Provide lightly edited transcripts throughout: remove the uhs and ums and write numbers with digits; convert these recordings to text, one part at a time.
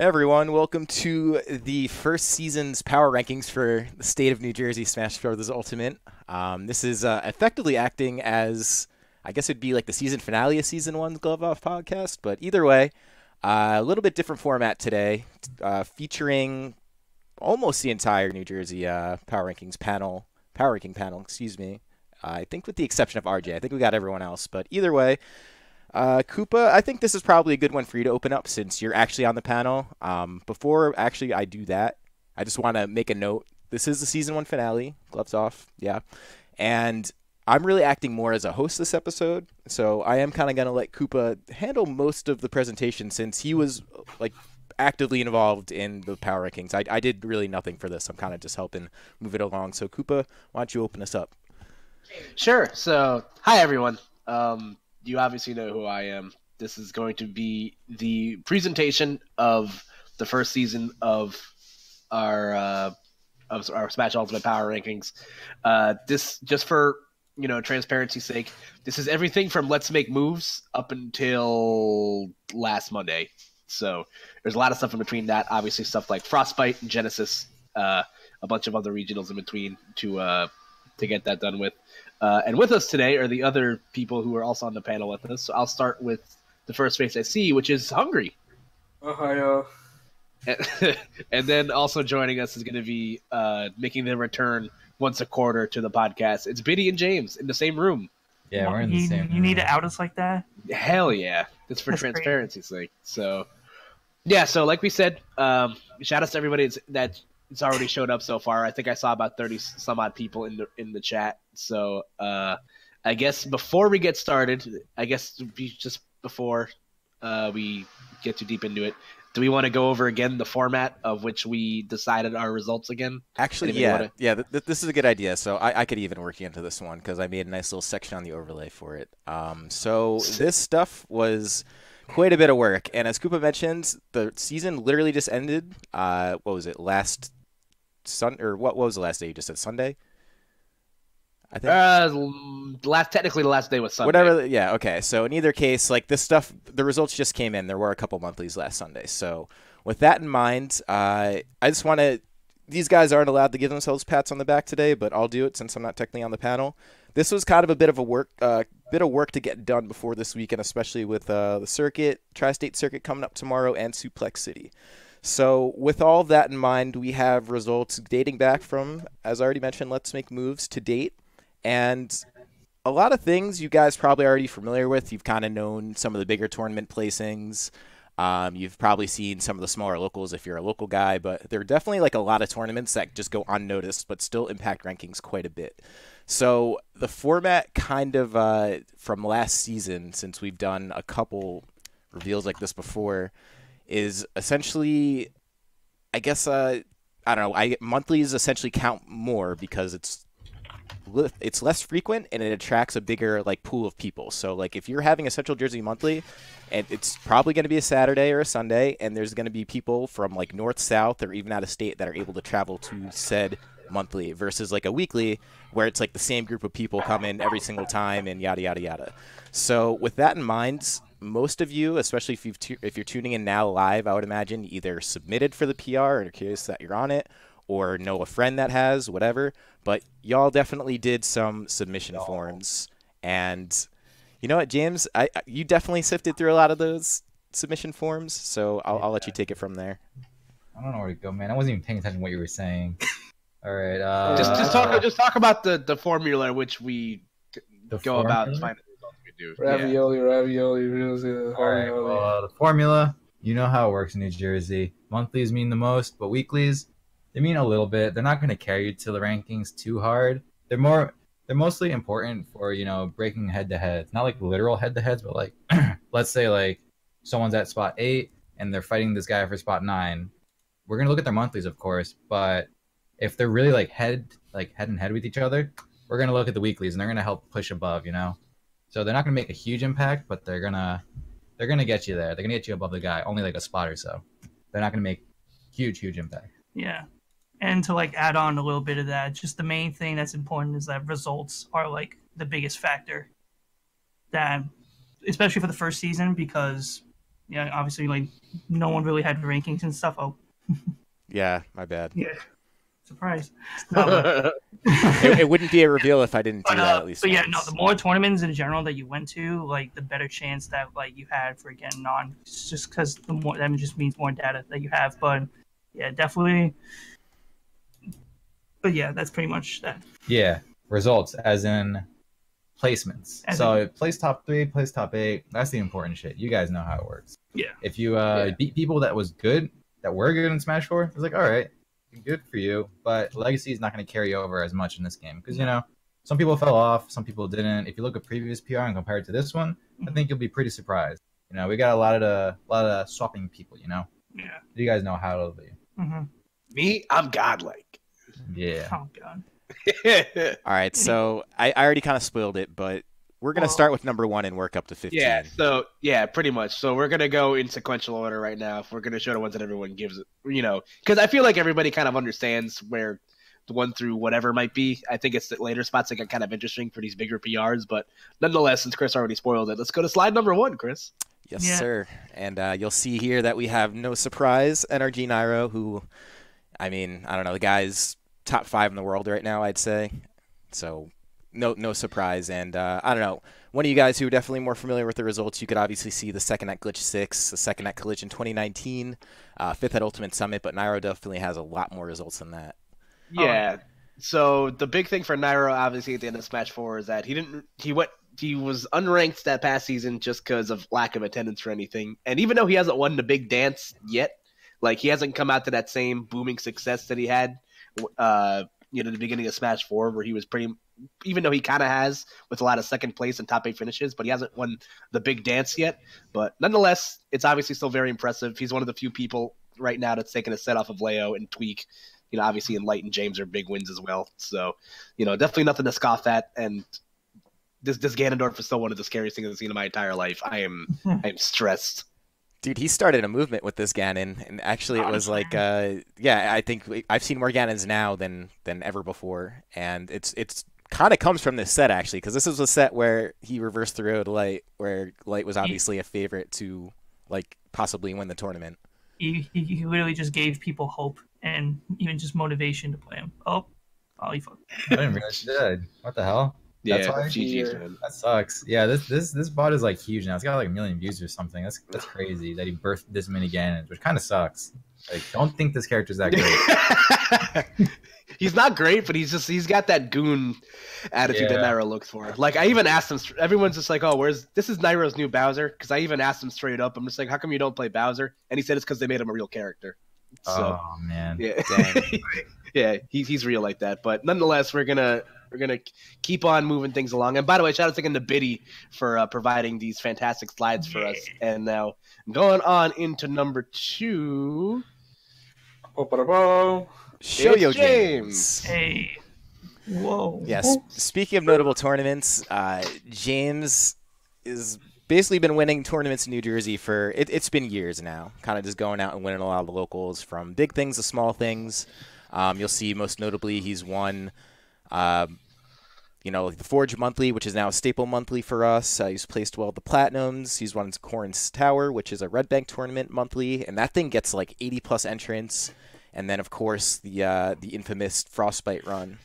Everyone, welcome to the first season's power rankings for the state of New Jersey Smash Brothers Ultimate. This is effectively acting as, I guess it'd be like the season finale of Season 1's Glove Off podcast, but either way, a little bit different format today, featuring almost the entire New Jersey power ranking panel, excuse me. I think with the exception of RJ. I think we got everyone else, but either way, Koopa, I think this is probably a good one for you to open up since you're actually on the panel. Before actually I do that, I just want to make a note. This is the Season 1 finale. Gloves off, yeah. And I'm really acting more as a host this episode, so I am kind of going to let Koopa handle most of the presentation since he was like actively involved in the power rankings. I did really nothing for this. I'm kind of just helping move it along. So Koopa, why don't you open us up? Sure. So, hi everyone. You obviously know who I am. This is going to be the presentation of the first season of our Smash Ultimate Power Rankings. This, just for transparency's sake, this is everything from Let's Make Moves up until last Monday. So there's a lot of stuff in between that. Obviously, stuff like Frostbite and Genesis, a bunch of other regionals in between to get that done with. And with us today are the other people who are also on the panel with us. So I'll start with the first face I see, which is Hungry. Ohio. And then also joining us is going to be making their return once a quarter to the podcast. It's Biddy and James in the same room. Yeah, we're in the same room. You need to out us like that? Hell yeah. That's for transparency's sake. So, yeah, so like we said, shout out to everybody that's already showed up so far. I think I saw about 30 some odd people in the chat. So I guess before we get started, just before we get too deep into it, do we want to go over again the format of which we decided our results again? Actually, this is a good idea. So I could even work into this one because I made a nice little section on the overlay for it. So this stuff was quite a bit of work. And as Koopa mentioned, the season literally just ended. What was it, last or what was the last day? You just said Sunday? I think technically the last day was Sunday. Whatever, yeah, okay. So in either case, like this stuff, the results just came in. There were a couple monthlies last Sunday. So with that in mind, I just want to. These guys aren't allowed to give themselves pats on the back today, but I'll do it since I'm not technically on the panel. This was kind of a bit of work to get done before this weekend, especially with the circuit, Tri-State Circuit coming up tomorrow, and Suplex City. So with all of that in mind, we have results dating back from, as I already mentioned, Let's Make Moves to date. And a lot of things you guys probably already familiar with. You've kind of known some of the bigger tournament placings. You've probably seen some of the smaller locals if you're a local guy. But there are definitely like a lot of tournaments that just go unnoticed but still impact rankings quite a bit. So the format kind of from last season, since we've done a couple reveals like this before, is essentially, I guess, I don't know, monthlies essentially count more because it's less frequent and it attracts a bigger like pool of people. So like if you're having a Central Jersey monthly, and it's probably going to be a Saturday or a Sunday, and there's going to be people from like north, south, or even out of state that are able to travel to said monthly versus like a weekly where it's like the same group of people come in every single time and yada yada yada. So with that in mind, most of you, especially if you're tuning in now live, I would imagine either submitted for the PR or are curious that you're on it, or know a friend that has, whatever. But y'all definitely did some submission forms. And you know what, James? You definitely sifted through a lot of those submission forms, so I'll let you take it from there. I don't know where to go, man. I wasn't even paying attention to what you were saying. All right. Just talk about the formula which we go about and find the results we do. Ravioli. All right. Well, the formula, you know how it works in New Jersey. Monthlies mean the most, but weeklies, they mean a little bit. They're not going to carry you to the rankings too hard. They're mostly important for, breaking head-to-heads. Not like literal head-to-heads, but like, let's say like someone's at spot 8 and they're fighting this guy for spot 9. We're going to look at their monthlies, of course, but if they're really like head and head with each other, we're going to look at the weeklies and they're going to help push above, So they're not going to make a huge impact, but they're going to get you there. They're going to get you above the guy, only like a spot or so. They're not going to make huge impact. Yeah. And to like add on a little bit of that, just the main thing that's important is that results are like the biggest factor. That, especially for the first season, because yeah, obviously, like, no one really had rankings and stuff. Oh, Yeah, my bad. yeah. Surprise. No, but, It wouldn't be a reveal if I didn't do that at least. but yeah, no, once. the more tournaments in general that you went to, like, the better chance that, like, you had for getting on. It's just because the more, that just means more data that you have. But yeah, definitely. But yeah, that's pretty much that. Yeah, results as in placements. So place top 3, place top 8. That's the important shit. You guys know how it works. Yeah. If you beat people that were good in Smash 4, it's like, all right, good for you. But Legacy is not going to carry over as much in this game because, you know, some people fell off, some people didn't. If you look at previous PR and compare it to this one, I think you'll be pretty surprised. You know, we got a lot of swapping people, you know? Yeah. You guys know how it'll be. Mm-hmm. Me, I'm godlike. Yeah. Oh, God. All right, so I already kind of spoiled it, but we're going to start with number 1 and work up to 15. Yeah, so, yeah, pretty much. So we're going to go in sequential order right now. If we're going to show the ones that everyone gives, you know, because I feel like everybody kind of understands where the 1 through whatever might be. I think it's the later spots that get kind of interesting for these bigger PRs, but nonetheless, since Chris already spoiled it, let's go to slide number 1, Chris. Yes, sir. And you'll see here that we have no surprise NRG Nairo, who, I mean, I don't know, the guy's top 5 in the world right now, I'd say. So no surprise. And I don't know, one of you guys who are definitely more familiar with the results, you could obviously see the second at Glitch 6, the second at Collision 2019, 5th at Ultimate Summit, but Nairo definitely has a lot more results than that. Yeah. So the big thing for Nairo, obviously, at the end of Smash 4 is that he was unranked that past season just because of lack of attendance or anything. And even though he hasn't won the big dance yet, like, he hasn't come out to that same booming success that he had, the beginning of Smash 4, where he was even though he kind of has with a lot of second place and top 8 finishes, but he hasn't won the big dance yet. But nonetheless, it's obviously still very impressive. He's one of the few people right now that's taken a set off of Leo and Tweak. You know, obviously, and Light and James are big wins as well. So, you know, definitely nothing to scoff at. And this Ganondorf is still one of the scariest things I've seen in my entire life. I am stressed. Dude, he started a movement with this Ganon, and actually it was like, I think I've seen more Ganons now than ever before, and it's kind of comes from this set, actually, because this is a set where he reversed the road Light, where Light was obviously a favorite to, like, possibly win the tournament. He literally just gave people hope and even just motivation to play him. Oh, you fuck. I didn't realize you did. What the hell? Yeah, that's why GG's, man. That sucks. Yeah, this bot is like huge now. It's got like 1 million views or something. That's crazy that he birthed this many Ganons, which kind of sucks. Like, don't think this character's that great. He's not great, but he's got that goon attitude that Nairo looks for. Like, I even asked him. Everyone's just like, "Oh, this is Nairo's new Bowser?" Because I even asked him straight up. I'm just like, "How come you don't play Bowser?" And he said it's because they made him a real character. So, oh man, yeah, yeah, he's real like that. But nonetheless, we're gonna keep on moving things along. And by the way, shout out again to Biddy for providing these fantastic slides for us. And now going on into number 2. Shoyo James. Hey. Whoa. Yes. Speaking of notable tournaments, James is basically been winning tournaments in New Jersey for it's been years now. Kind of just going out and winning a lot of the locals, from big things to small things. You'll see most notably he's won, like the Forge Monthly, which is now a staple monthly for us. He's placed well at the Platinums. He's won Corrin's Tower, which is a Red Bank tournament monthly, and that thing gets like 80+ entrants. And then, of course, the infamous Frostbite run.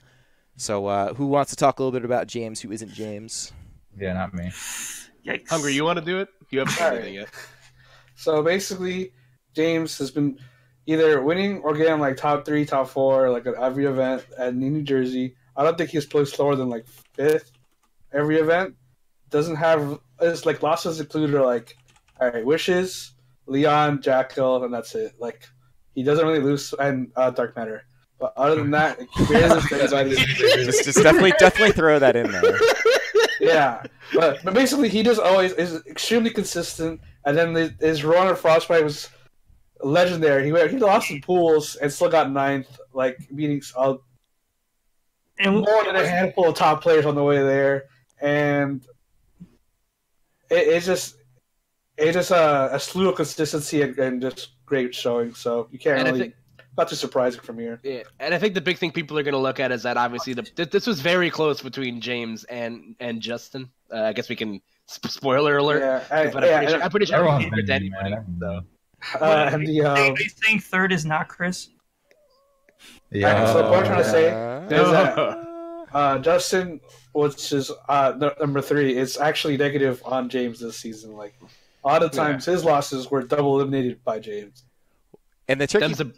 So who wants to talk a little bit about James, who isn't James? Yeah, not me. Yikes. Hungry, you want to do it? You haven't done anything yet. So basically, James has been either winning or getting like top 3, top 4, like at every event at New Jersey. I don't think he's placed lower than like 5th every event. Doesn't have, it's like losses included are like, all right, Wishes, Leon, Jackyl, and that's it. Like, he doesn't really lose, and Dark Matter. But other than that, just definitely throw that in there. Yeah, but basically he just always is extremely consistent. And then his run of Frostbite was legendary. He lost in pools and still got 9th, like beating more than a handful of top players on the way there. And it's just a slew of consistency and just great showing. So you can't really. Not too surprising from here. Yeah, and I think the big thing people are going to look at is that obviously this was very close between James and Justin. I guess we can Spoiler alert. Yeah, But I'm pretty sure Everyone's he did been anybody. So. and they think third is not Chris. Yeah. So what I'm trying to say is No. that Justin, which is number 3, is actually negative on James this season. Like a lot of times, his losses were double eliminated by James. And the tricky.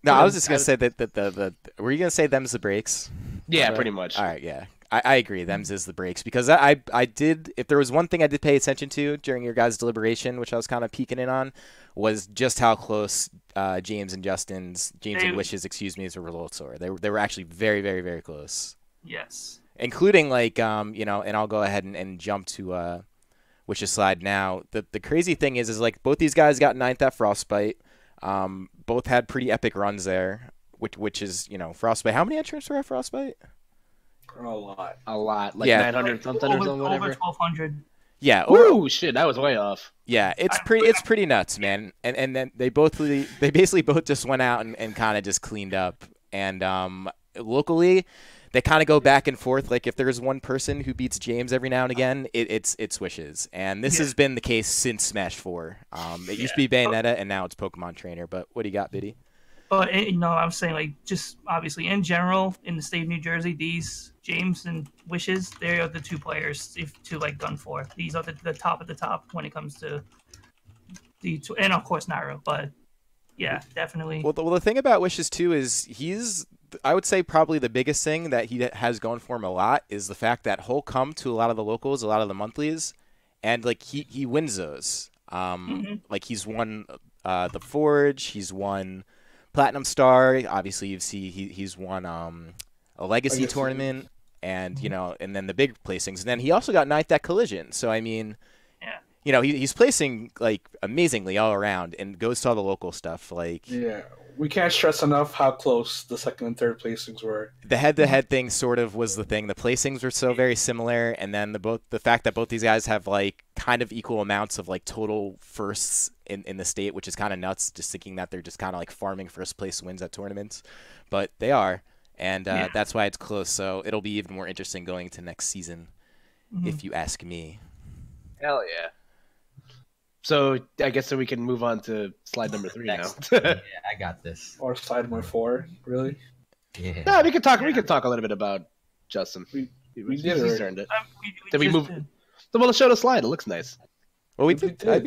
No, I was just gonna say that the were you gonna say them's the breaks? Yeah, pretty much. All right, yeah. I agree. Them's is the breaks because I did. If there was one thing I did pay attention to during your guys' deliberation, which I was kind of peeking in on, was just how close James and Wishes, the results were. They were actually very, very, very close. Yes. Including like and I'll go ahead and jump to Wishes slide now. The crazy thing is like both these guys got 9th at Frostbite. Both had pretty epic runs there, which is Frostbite. How many entrants were at Frostbite? A lot. Like 900 something or something, whatever. Over 1,200. Yeah. Ooh, shit, that was way off. Yeah, it's pretty nuts, man. And then they basically both just went out and kind of just cleaned up. And locally, they kind of go back and forth. Like if there's one person who beats James every now and again, it's Wishes. And this has been the case since Smash 4. It used to be Bayonetta, and now it's Pokemon Trainer. But what do you got, Biddy? But I'm saying like just obviously in general in the state of New Jersey, these James and Wishes, they are the 2 players to like gun for. These are the top of the top when it comes to the and of course Nairo. But yeah, definitely. Well, the thing about Wishes too is I would say probably the biggest thing that he has going for him a lot is the fact that he'll come to a lot of the locals, a lot of the monthlies, and like he wins those. Like he's won the Forge, he's won Platinum Star. Obviously, you see he's won a Legacy tournament, and and then the big placings. And then he also got 9th at Collision. So I mean, he's placing like amazingly all around, and goes to all the local stuff. Like we can't stress enough how close the 2nd and 3rd placings were. The head-to-head thing sort of was the thing. The placings were so very similar, and then the fact that both these guys have like kind of equal amounts of like total firsts in the state, which is kind of nuts. Just thinking that they're just kind of like farming first place wins at tournaments, but they are, and that's why it's close. So it'll be even more interesting going into next season, if you ask me. Hell yeah. So I guess we can move on to slide number 3 now. Yeah, I got this. Or slide number 4, really? Yeah. No, we can talk a little bit about Justin. We did He's it. earned it. Did we move? So we'll show the slide. It looks nice. Well, we did show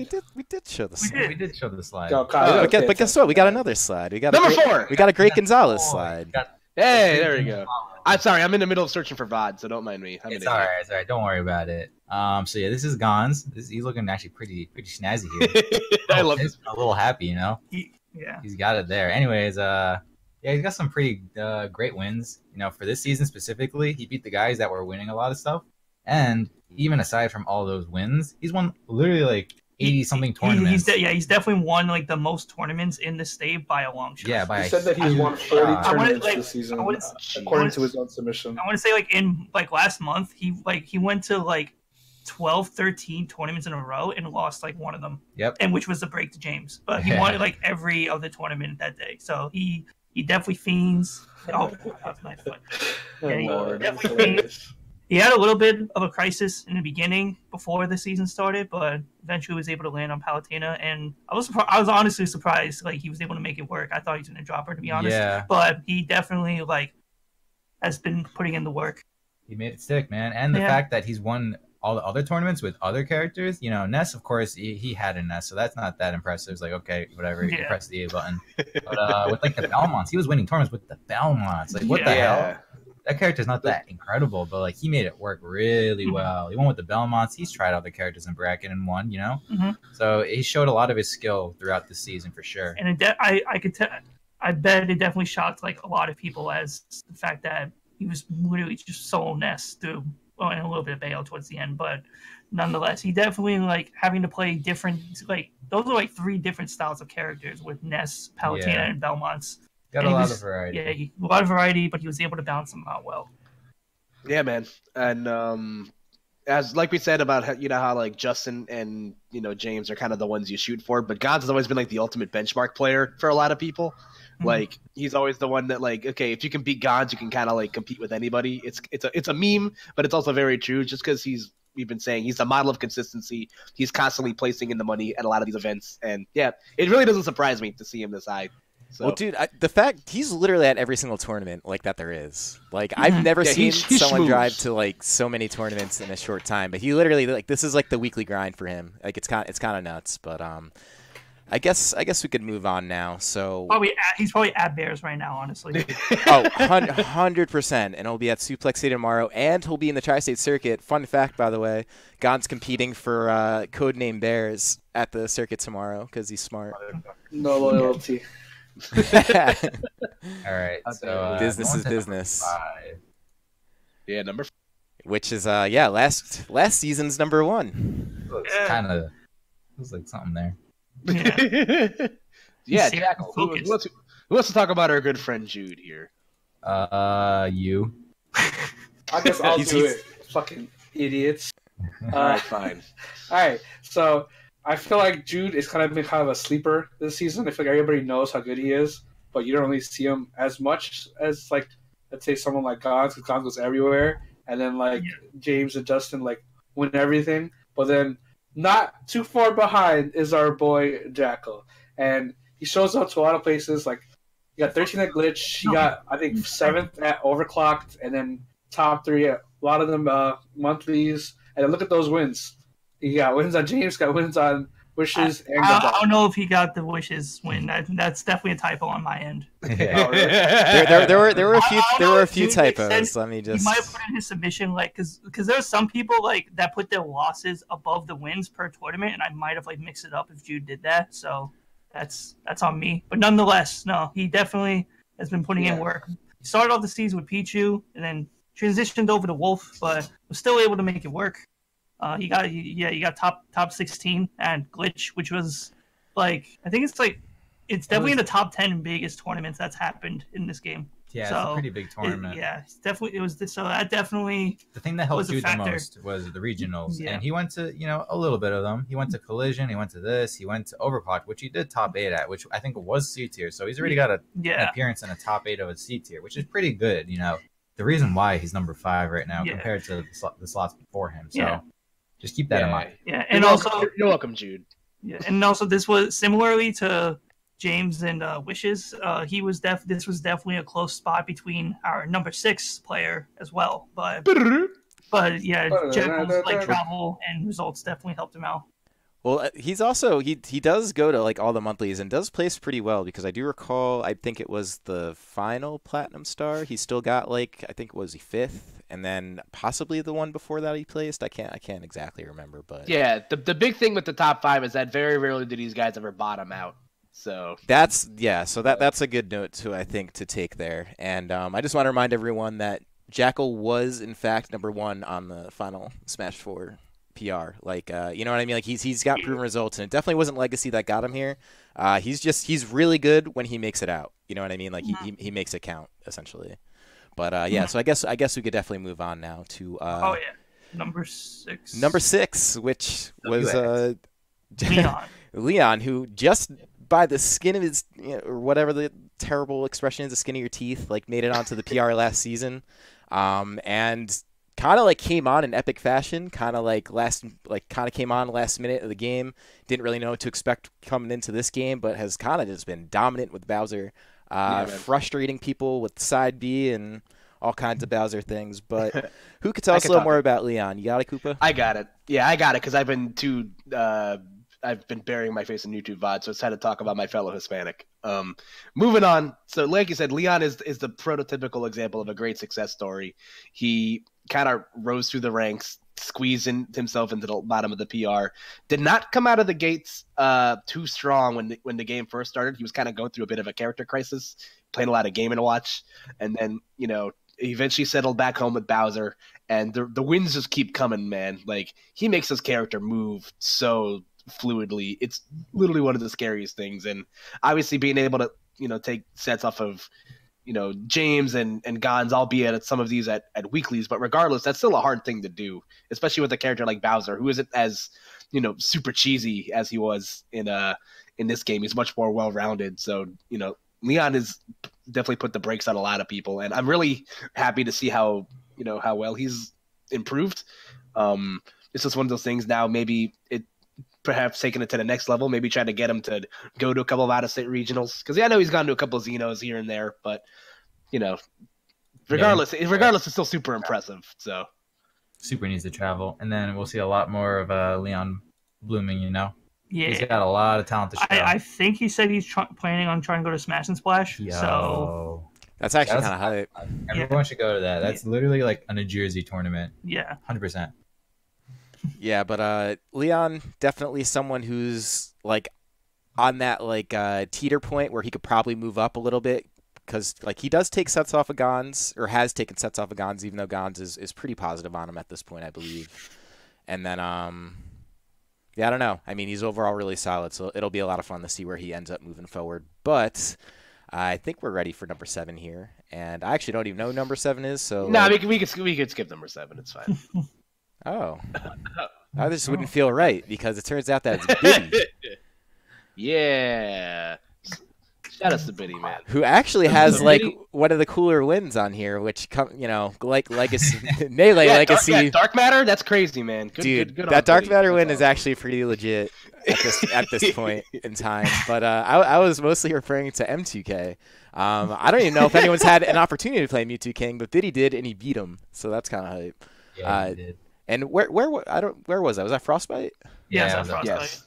the slide. We did show the slide. But guess what? We got another slide. We got number 4. We got a Great Gonzalez slide. Hey, there we go. I'm sorry, I'm in the middle of searching for VOD, so don't mind me. It's all right. Don't worry about it. So yeah, this is Gons. He's looking actually pretty snazzy here. I love this. A little happy, He's got it there. Anyways, he's got some pretty great wins. For this season specifically, he beat the guys that were winning a lot of stuff. And even aside from all those wins, he's won literally like 80-something tournaments. He's definitely won like the most tournaments in the state by a long shot. Yeah, he said that he's won 30 tournaments this season, according to his own submission. I want to say like in like last month, he went to like 12, 13 tournaments in a row and lost like one of them. Yep. And which was the break to James, but he won like every other tournament that day. So he definitely fiends. Oh, that was nice. He definitely fiends. He had a little bit of a crisis in the beginning before the season started, but eventually was able to land on Palutena. And I was honestly surprised, like he was able to make it work. I thought he was going to drop her, to be honest. Yeah. But he definitely like has been putting in the work. He made it stick, man. And the fact that he's won all the other tournaments with other characters, Ness, of course, he had a Ness, so that's not that impressive. It's like, okay, whatever, you can press the A button. But with like the Belmonts, he was winning tournaments with the Belmonts. Like, what the hell? That character's not that incredible, but like he made it work really well. He won with the Belmonts. He's tried other characters in bracket and won, So he showed a lot of his skill throughout the season for sure. And I bet it definitely shocked like a lot of people as the fact that he was literally just solo Ness through, and a little bit of Bayo towards the end, but nonetheless, he definitely like having to play different, like those are like 3 different styles of characters with Ness, Palutena, and Belmonts. Got a lot of variety. Yeah, a lot of variety, but he was able to balance them out well. Yeah, man. And as like we said about how like Justin and James are kind of the ones you shoot for, but Gons has always been like the ultimate benchmark player for a lot of people. Like he's always the one that like, okay, if you can beat Gons, you can kind of like compete with anybody. It's a meme, but it's also very true. Just because he's we've been saying. He's a model of consistency. He's constantly placing in the money at a lot of these events, and yeah, it really doesn't surprise me to see him this high. So. Well, dude, the fact he's literally at every single tournament like that there is. Like I've never seen someone drive to like so many tournaments in a short time. But he literally like this is like the weekly grind for him. Like it's kind of nuts. But I guess we could move on now. So he's probably at Bears right now, honestly. 100%. And he'll be at Suplex City tomorrow, and he'll be in the Tri-State Circuit. Fun fact, by the way, Gon's competing for Codename Bears at the circuit tomorrow because he's smart. No loyalty. All right, so business is business. Yeah, number 5. Which is last season's number 1. It was like something there. Yeah, Jackyl. Who wants to talk about our good friend Jude here? You. I guess I'll do it. Fucking idiots. All right, fine. All right, so I feel like Jude is kind of a sleeper this season. I feel like everybody knows how good he is, but you don't really see him as much as, like, let's say someone like Gons, because Gons goes everywhere, and then, like, James and Justin, like, win everything. But then not too far behind is our boy Jackyl. And he shows up to a lot of places. Like, he got 13 at Glitch. He got, I think, 7th at Overclocked, and then top 3 at a lot of them monthlies. And then look at those wins. He got wins on James, got wins on Wishes. I don't know if he got the Wishes win. That's definitely a typo on my end. There were a few typos. Let me just. He might have put in his submission because there's some people like that put their losses above the wins per tournament, and I might have like mixed it up if Jude did that. So that's on me. But nonetheless, no, he definitely has been putting in work. He started off the season with Pichu and then transitioned over to Wolf, but was still able to make it work. He got top 16 and Glitch, which was like I think it's definitely in the top 10 biggest tournaments that's happened in this game. Yeah, so it's a pretty big tournament. That definitely the thing that helped Jude the most was the regionals, and he went to a little bit of them. He went to Collision, he went to this, he went to Overclock, which he did top 8 at, which I think was C tier. So he's already got an appearance in a top 8 of a C tier, which is pretty good. The reason why he's number 5 right now compared to the slots before him. So. Just keep that in mind. Yeah, and also you're welcome, Jude. Yeah, and also this was similarly to James and Wishes. This was definitely a close spot between our number 6 player as well. But yeah, Jackyl's like travel and results definitely helped him out. Well, he's also he does go to like all the monthlies and does place pretty well because I do recall I think it was the final Platinum Star. He still got like I think was he 5th, and then possibly the one before that he placed. I can't exactly remember, but yeah, the big thing with the top 5 is that very rarely do these guys ever bottom out. So that's a good note to take there. And I just want to remind everyone that Jackyl was in fact number 1 on the final Smash 4 PR. Like you know what I mean? Like he's got proven results, and it definitely wasn't Legacy that got him here. He's really good when he makes it out. You know what I mean? Like he makes it count essentially. But so I guess we could definitely move on now to number 6. Number 6, which was Leon. Leon, who just by the skin of his or whatever the terrible expression is, the skin of your teeth, like made it onto the PR last season, and kind of like came on in epic fashion, kind of came on last minute of the game. Didn't really know what to expect coming into this game, but has kind of just been dominant with Bowser, frustrating people with side B and all kinds of Bowser things. But who could tell us a little more about Leon? You got it, Koopa? I got it. Yeah, I got it because I've been burying my face in YouTube VOD, so it's time to talk about my fellow Hispanic. Moving on. So like you said, Leon is the prototypical example of a great success story. He kind of rose through the ranks, squeezed himself into the bottom of the PR. Did not come out of the gates too strong when the game first started. He was kind of going through a bit of a character crisis, playing a lot of Game & Watch, and then he eventually settled back home with Bowser, and the wins just keep coming, man. Like he makes his character move so fluidly. It's literally one of the scariest things, and obviously being able to take sets off of James and Gons, albeit at some of these at weeklies, but regardless, that's still a hard thing to do, especially with a character like Bowser, who isn't as super cheesy as he was in this game. He's much more well-rounded. So Leon has definitely put the brakes on a lot of people, and I'm really happy to see how well he's improved. it's just one of those things now. Maybe it perhaps taking it to the next level. Maybe try to get him to go to a couple of out-of-state regionals because I know he's gone to a couple of Xenos here and there, but regardless, it's still super impressive. So Super needs to travel, and then we'll see a lot more of Leon blooming. Yeah, he's got a lot of talent to show. I think he said he's planning on trying to go to Smash and Splash. So that's actually kind of hype. Everyone should go to that. That's literally like a New Jersey tournament. Yeah, 100%. Yeah, but Leon definitely someone who's like on that like teeter point where he could probably move up a little bit because like he does take sets off of Gons or has taken sets off of Gons, even though Gons is pretty positive on him at this point, I believe. And then yeah, I don't know. I mean, he's overall really solid, so it'll be a lot of fun to see where he ends up moving forward. But I think we're ready for number 7 here, and I actually don't even know who number 7 is. So no, we could skip number 7. It's fine. Oh, I just wouldn't feel right because it turns out that it's Biddy. Yeah, shout out to Biddy, man. Who actually has like one of the cooler wins on here, which like Legacy, Melee Legacy. Dark Matter, that's crazy, man. Dude, good that Dark Biddy. Matter win is actually pretty legit at this point in time. But I was mostly referring to M2K. I don't even know if anyone's had an opportunity to play Mewtwo King, but Biddy did, and he beat him, so that's kind of hype. Yeah, he did. And where was that? Was that Frostbite? Yeah, Yeah, that's Frostbite. Yes.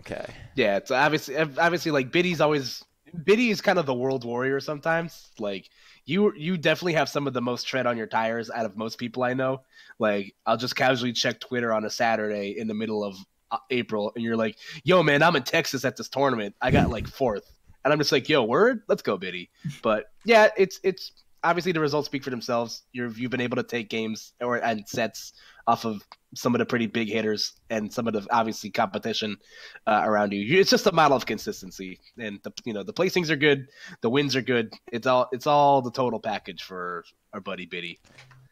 Okay. Yeah, it's obviously like Biddy is kind of the world warrior sometimes. Like you definitely have some of the most tread on your tires out of most people I know. Like I'll just casually check Twitter on a Saturday in the middle of April, and you're like, "Yo, man, I'm in Texas at this tournament. I got like 4th," and I'm just like, "Yo, word, let's go, Biddy." But yeah, it's obviously the results speak for themselves. You've been able to take games and sets off of some of the pretty big hitters and some of the obviously competition around you. It's just a model of consistency, and the placings are good, the wins are good. It's all the total package for our buddy Biddy.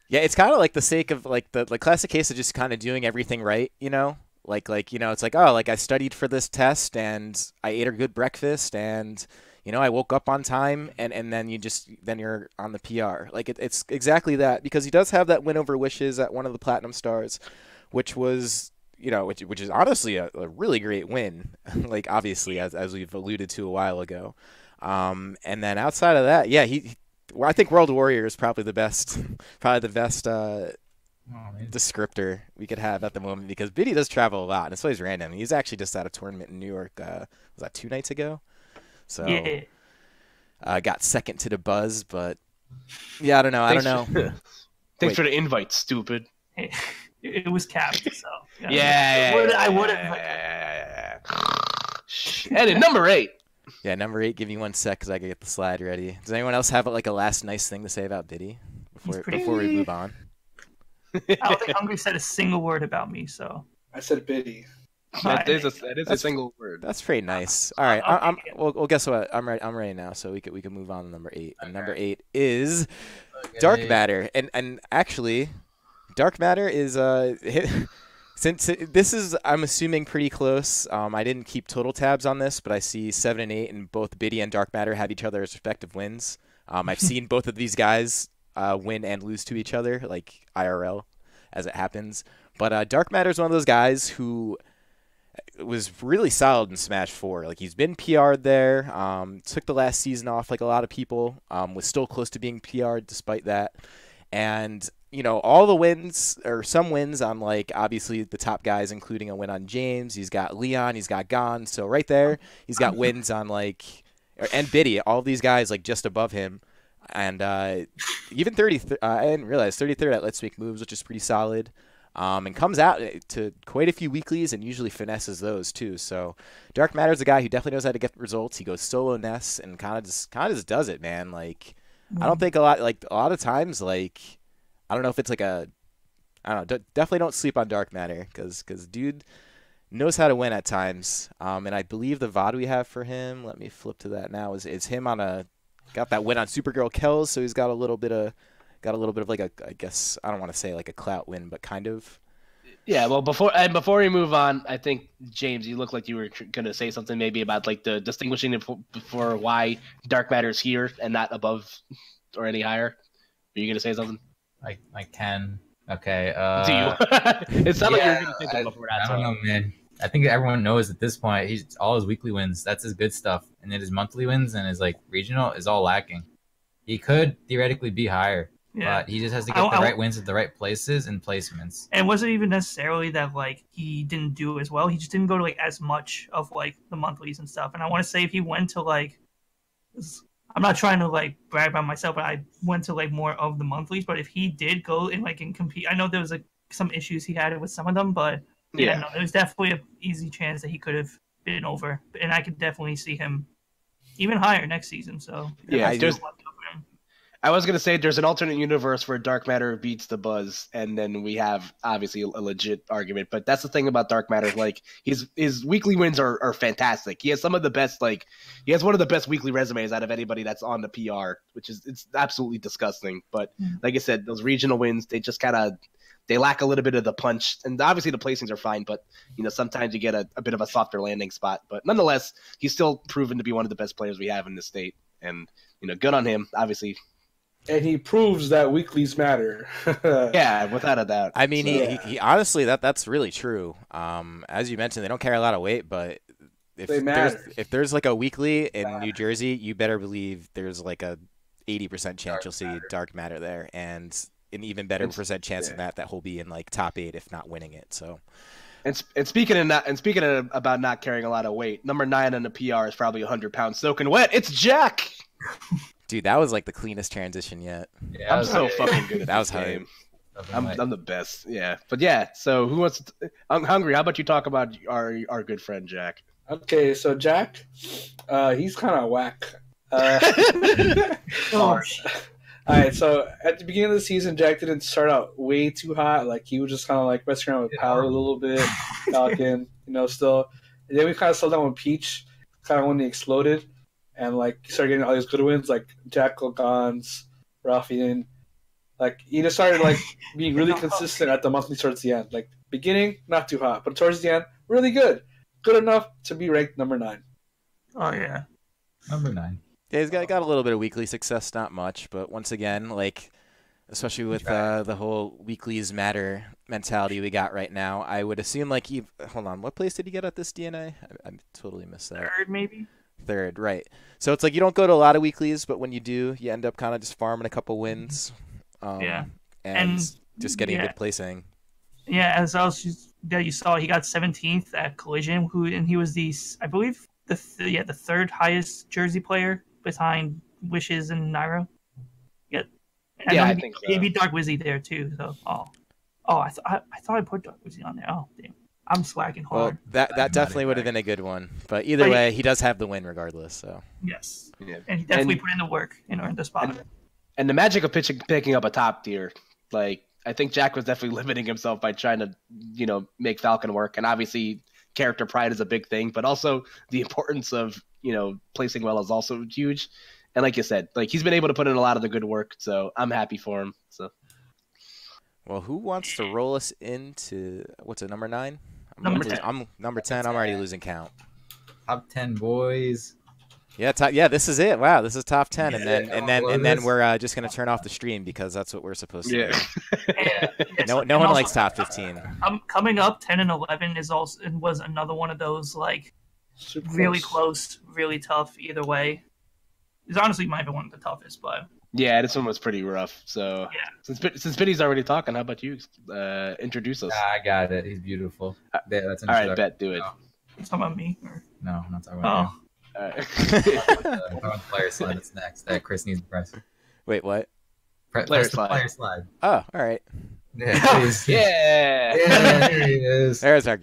Yeah, it's kind of like the sake of like the classic case of just kind of doing everything right, Like it's like, oh, like I studied for this test and I ate a good breakfast and I woke up on time and then you're on the PR. Like it's exactly that because he does have that win over Wishes at one of the Platinum Stars, which was which is honestly a really great win. Like obviously as we've alluded to a while ago. And then outside of that, yeah, I think World Warrior is probably the best descriptor we could have at the moment because Biddy does travel a lot and it's always random. He's actually just at a tournament in New York. Was that 2 nights ago? So got second to the buzz, but yeah, I don't know. Thanks for the invite, stupid. It was capped, so I would have. And in number 8. Yeah, number 8. Give me 1 sec because I can get the slide ready. Does anyone else have like a last nice thing to say about Biddy before we move on? I don't think Hungry said a single word about me, so I said Biddy. That is a single word. That's pretty nice. All right, well, guess what? I'm ready now, so we can move on to number 8. And number 8 is Dark Matter, and actually, Dark Matter is since this is I'm assuming pretty close. I didn't keep total tabs on this, but I see 7 and 8, and both Biddy and Dark Matter have each other's respective wins. I've seen both of these guys win and lose to each other, like IRL, as it happens. But Dark Matter is one of those guys who was really solid in Smash 4. Like he's been PR'd there. Took the last season off like a lot of people. Was still close to being PR'd despite that. And all the wins or some wins on like obviously the top guys, including a win on James. He's got Leon. He's got Gon. So right there, he's got wins on and Biddy. All these guys like just above him. And even 30th, I didn't realize 33rd at Let's Make Moves, which is pretty solid. And comes out to quite a few weeklies and usually finesses those too. So Dark Matter's a guy who definitely knows how to get results. He goes solo Ness and kind of just does it, man. Like I don't think a lot of times like I don't know if it's like I don't know. Definitely don't sleep on Dark Matter because dude knows how to win at times. And I believe the VOD we have for him. Let me flip to that now. Is him got that win on Supergirl Kells, so he's got a little bit of like I guess I don't want to say like a clout win, but kind of. Yeah, well, before we move on, I think James, you look like you were going to say something maybe about like the distinguishing for why Dark Matter's here and not above or any higher. Are you going to say something? I can. Okay. Do you? It sounded like you were going to take him before that. I don't know, man. I think everyone knows at this point he's all his weekly wins. That's his good stuff, and then his monthly wins and his like regional is all lacking. He could theoretically be higher, but he just has to get the right wins at the right places and placements. And it wasn't even necessarily that like he didn't do as well. He just didn't go to like as much of like the monthlies and stuff. And I want to say if he went to like, I'm not trying to like brag about myself, but I went to like more of the monthlies. But if he did go and like and compete, I know there was like some issues he had with some of them, but yeah, no, there's definitely an easy chance that he could have been over, and I could definitely see him even higher next season. So yeah, I was going to say there's an alternate universe where Dark Matter beats the Buzz, and then we have obviously a legit argument. But that's the thing about Dark Matter. Like his weekly wins are fantastic. He has some of the best, like he has one of the best weekly resumes out of anybody that's on the PR, which is it's absolutely disgusting. But like I said, those regional wins, they just kind of they lack a little bit of the punch. And obviously the placings are fine, but sometimes you get a bit of a softer landing spot. But nonetheless, he's still proven to be one of the best players we have in the state. And good on him, obviously. And he proves that weeklies matter. Yeah, without a doubt. I mean, he honestly, that's really true. As you mentioned, they don't carry a lot of weight, but if there's like a weekly in New Jersey, you better believe there's like a 80% chance you'll see Dark Matter there, and an even better percent chance than that he'll be in like top 8, if not winning it. So. And speaking of about not carrying a lot of weight, number 9 on the PR is probably 100 pounds soaking wet. It's Jack. Dude, that was like the cleanest transition yet. Yeah, I'm so fucking good at that was this game. Hype. I'm the best. Yeah, but yeah. So who wants? I'm hungry. How about you talk about our good friend Jack? Okay, so Jack, he's kind of whack. All right, so at the beginning of the season, Jack didn't start out way too hot. Like he was just kind of like messing around with Power a little bit, talking, still. And then we kind of slowed down with Peach, kind of when he exploded, and like started getting all these good wins, like Jackyl, Gons, Ruffian. Like he just started like being really consistent at the monthly towards the end. Like beginning, not too hot, but towards the end, really good enough to be ranked number 9. Oh yeah, number 9. Yeah, he's got a little bit of weekly success, not much, but once again, like, especially with the whole weeklies matter mentality we got right now, I would assume like hold on, what place did he get at this DNA? I totally missed that. 3rd, maybe. 3rd, right? So it's like you don't go to a lot of weeklies, but when you do, you end up kind of just farming a couple wins. And just getting a good placing. Yeah, as you saw, he got 17th at Collision, and he was I believe the 3rd highest Jersey player behind Wishes and Nairo. Yeah, I think so. He beat Dark Wizzy there too. So, I thought I put Dark Wizzy on there. Oh, damn, I'm slacking hard. Well, that definitely would have been a good one. But either way, he does have the win regardless. So yes, and he definitely put in the work and earned the spot. And the magic of picking up a top tier, like I think Jack was definitely limiting himself by trying to make Falcon work, and obviously character pride is a big thing, but also the importance of placing well is also huge. And like you said, like he's been able to put in a lot of the good work, so I'm happy for him. So, well, who wants to roll us into what's it, number 9? Number 10. I'm number 10. I'm already losing count. Top 10 boys. Yeah, this is it. Wow, this is top 10, and then we're just gonna turn off the stream because that's what we're supposed to do. No one likes top 15. Coming up, 10 and 11 was another one of those like really close, really tough either way. It's honestly might be one of the toughest, but yeah, this one was pretty rough. So since Biddy's already talking, how about you introduce us? I got it. He's beautiful. That's all right, bet, do it. You talking about me? Or? No, I'm not talking about you. All right. Player slide. That's next. That Chris needs to press. Wait, what? Player slide. Oh, all right. Yeah, please. Yeah. There he is. There's our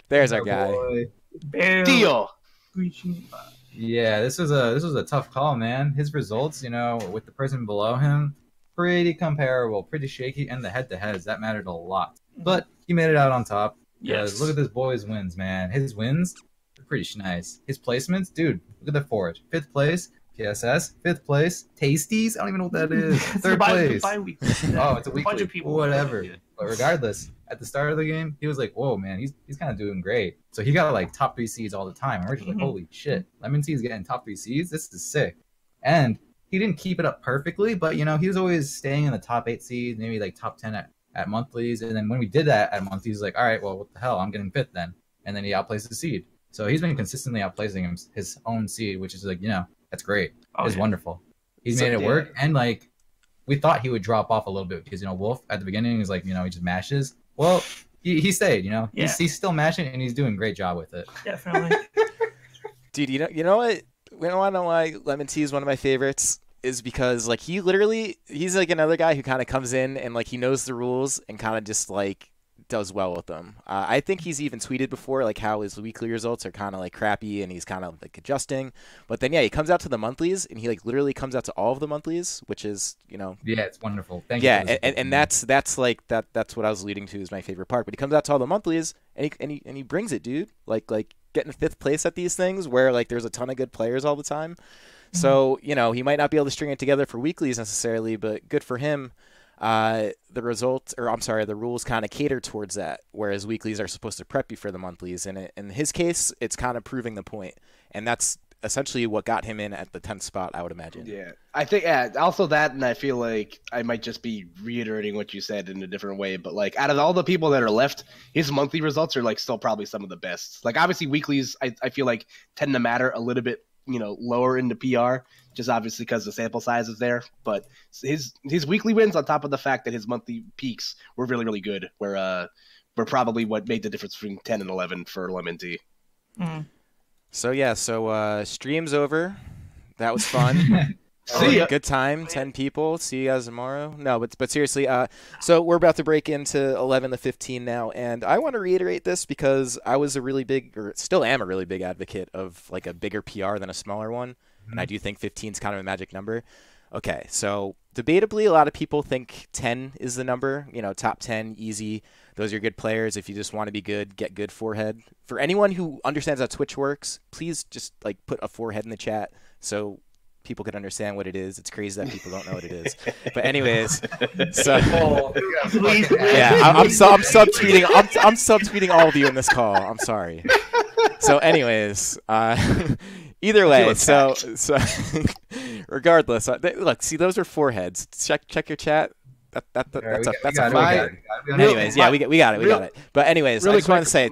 guy. Deal. Yeah, this was a tough call, man. His results, with the person below him, pretty comparable, pretty shaky, and the head-to-heads that mattered a lot. But he made it out on top. Yes. Look at this boy's wins, man. His wins are pretty nice. His placements, dude. Look at the forward. 5th place, PSS. 5th place, Tasties. I don't even know what that is. 3rd place. Oh, it's a weekly. People whatever. But regardless, at the start of the game, he was like, "Whoa, man, he's kind of doing great." So he got like top 3 seeds all the time. And we're just like, "Holy shit, Lemon Tea's getting top 3 seeds. This is sick." And he didn't keep it up perfectly, but he was always staying in the top 8 seeds, maybe like top 10 at at monthlies. And then when we did that at monthlies, he's like, all right, well, what the hell? I'm getting fifth then. And then he outplays the seed. So he's been consistently outplacing his own seed, which is like, that's great. It's wonderful. He's made it work. And like, we thought he would drop off a little bit because, Wolf at the beginning is like, he just mashes. Well, he stayed, he's still mashing and he's doing a great job with it. Definitely. Dude, you know what? We don't want to know why Lemon Tea is one of my favorites is because like he's like another guy who kind of comes in and like he knows the rules and kind of just like does well with them. I think he's even tweeted before like how his weekly results are kind of like crappy and he's kind of like adjusting. But then he comes out to the monthlies and he like literally comes out to all of the monthlies, which is Yeah, it's wonderful. Thank you. Yeah, and that's like that's what I was leading to is my favorite part. But he comes out to all the monthlies and he brings it, dude. Like getting fifth place at these things where like there's a ton of good players all the time. So, he might not be able to string it together for weeklies necessarily, but good for him. The rules kind of cater towards that, whereas weeklies are supposed to prep you for the monthlies. And in his case, it's kind of proving the point. And that's essentially what got him in at the 10th spot, I would imagine. Yeah, I think also that, and I feel like I might just be reiterating what you said in a different way, but like out of all the people that are left, his monthly results are like still probably some of the best. Like obviously weeklies, I feel like tend to matter a little bit, lower into PR, just obviously because the sample size is there. But his weekly wins, on top of the fact that his monthly peaks were really, really good, were probably what made the difference between 10 and 11 for Lemon Tea. Mm. So stream's over. That was fun. See ya. Good time. 10 people. See you guys tomorrow. No, but seriously, so we're about to break into 11 to 15 now, and I want to reiterate this because I was a really big, or still am a really big advocate of like a bigger PR than a smaller one, and I do think 15 is kind of a magic number. Okay, so debatably, a lot of people think 10 is the number. Top 10, easy. Those are good players. If you just want to be good, get good forehead. For anyone who understands how Twitch works, please just like put a forehead in the chat so people could understand what it is. It's crazy that people don't know what it is. But anyways, so yeah, I'm subtweeting. I'm subtweeting all of you in this call. I'm sorry. So anyways, either way, so regardless, look, see, those are foreheads. Check your chat. That's a forehead. Anyways, yeah, we got it. But anyways, I just wanted to say,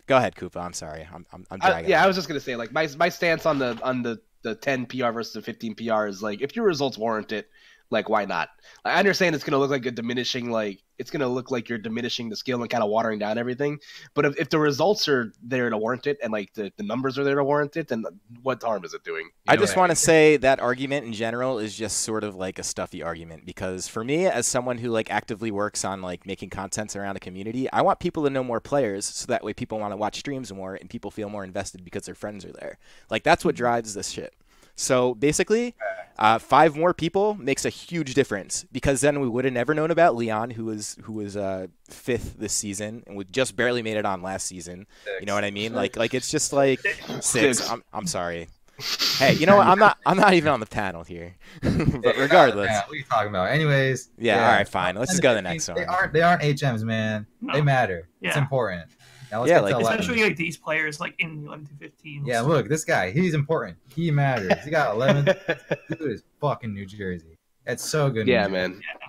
go ahead, Koopa. I'm sorry, I'm dragging. I was just gonna say, like my stance on the 10 PR versus the 15 PR is like, if your results warrant it, like why not? I understand it's gonna look like it's gonna look like you're diminishing the skill and kind of watering down everything. But if the results are there to warrant it and like the numbers are there to warrant it, then what harm is it doing? I just want to say that argument in general is just sort of like a stuffy argument, because for me, as someone who like actively works on like making content around a community, I want people to know more players so that way people want to watch streams more and people feel more invested because their friends are there. Like that's what drives this shit. So basically, 5 more people makes a huge difference, because then we would have never known about Leon, who was 5th this season and we just barely made it on last season. 6. You know what I mean? Like it's just like 6. I'm sorry. Hey, you know what? I'm not even on the panel here. But regardless, what are you talking about? Anyways, yeah. All right, fine. Let's just go to the next one. They aren't HMs, man. No. They matter. Yeah. It's important. Now especially like these players like in 11 to 15. Yeah, look, this guy, he's important. He matters. He got 11. Dude is fucking New Jersey. That's so good. Yeah, man. Yeah.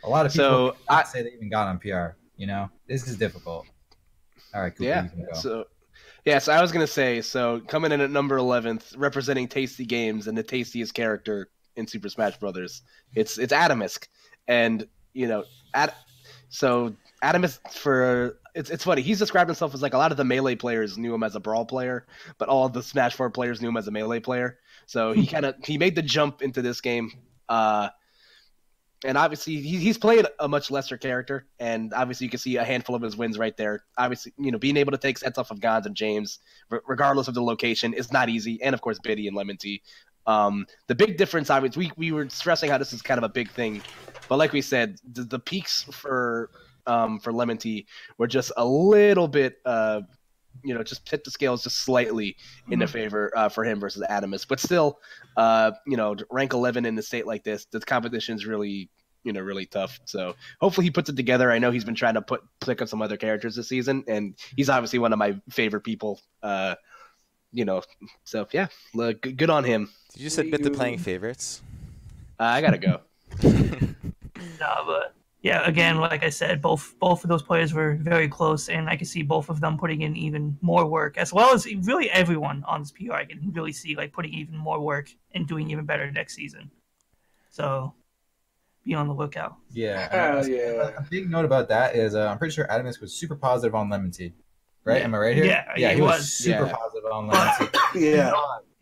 A lot of people say they even got on PR. This is difficult. All right, cool. Yeah. You can go. So I was gonna say, coming in at number 11th, representing Tasty Games and the tastiest character in Super Smash Brothers, it's Adamisk, and Adamisk for. It's funny. He's described himself as like a lot of the Melee players knew him as a Brawl player, but all of the Smash 4 players knew him as a Melee player. So he made the jump into this game. And obviously he's played a much lesser character, and obviously you can see a handful of his wins right there. Obviously, being able to take sets off of Gons and James, regardless of the location, is not easy. And of course, Biddy and Lemon Tea. The big difference, obviously, we were stressing how this is kind of a big thing, but like we said, the peaks for Lemon Tea were just a little bit, just hit the scales just slightly into favor for him versus Adamus. But still, rank 11 in a state like this, the competition's really, really tough. So hopefully he puts it together. I know he's been trying to pick up some other characters this season, and he's obviously one of my favorite people. So yeah, good on him. Did you just admit to playing favorites? I gotta go. Nah, but yeah, again, like I said, both of those players were very close, and I can see both of them putting in even more work, as well as really everyone on this PR. I can really see like putting even more work and doing even better next season. So be on the lookout. Yeah. A big note about that is I'm pretty sure Adamus was super positive on Lemon Tea. Right? Yeah. Am I right here? Yeah, he was super positive on Lemon Tea. Yeah.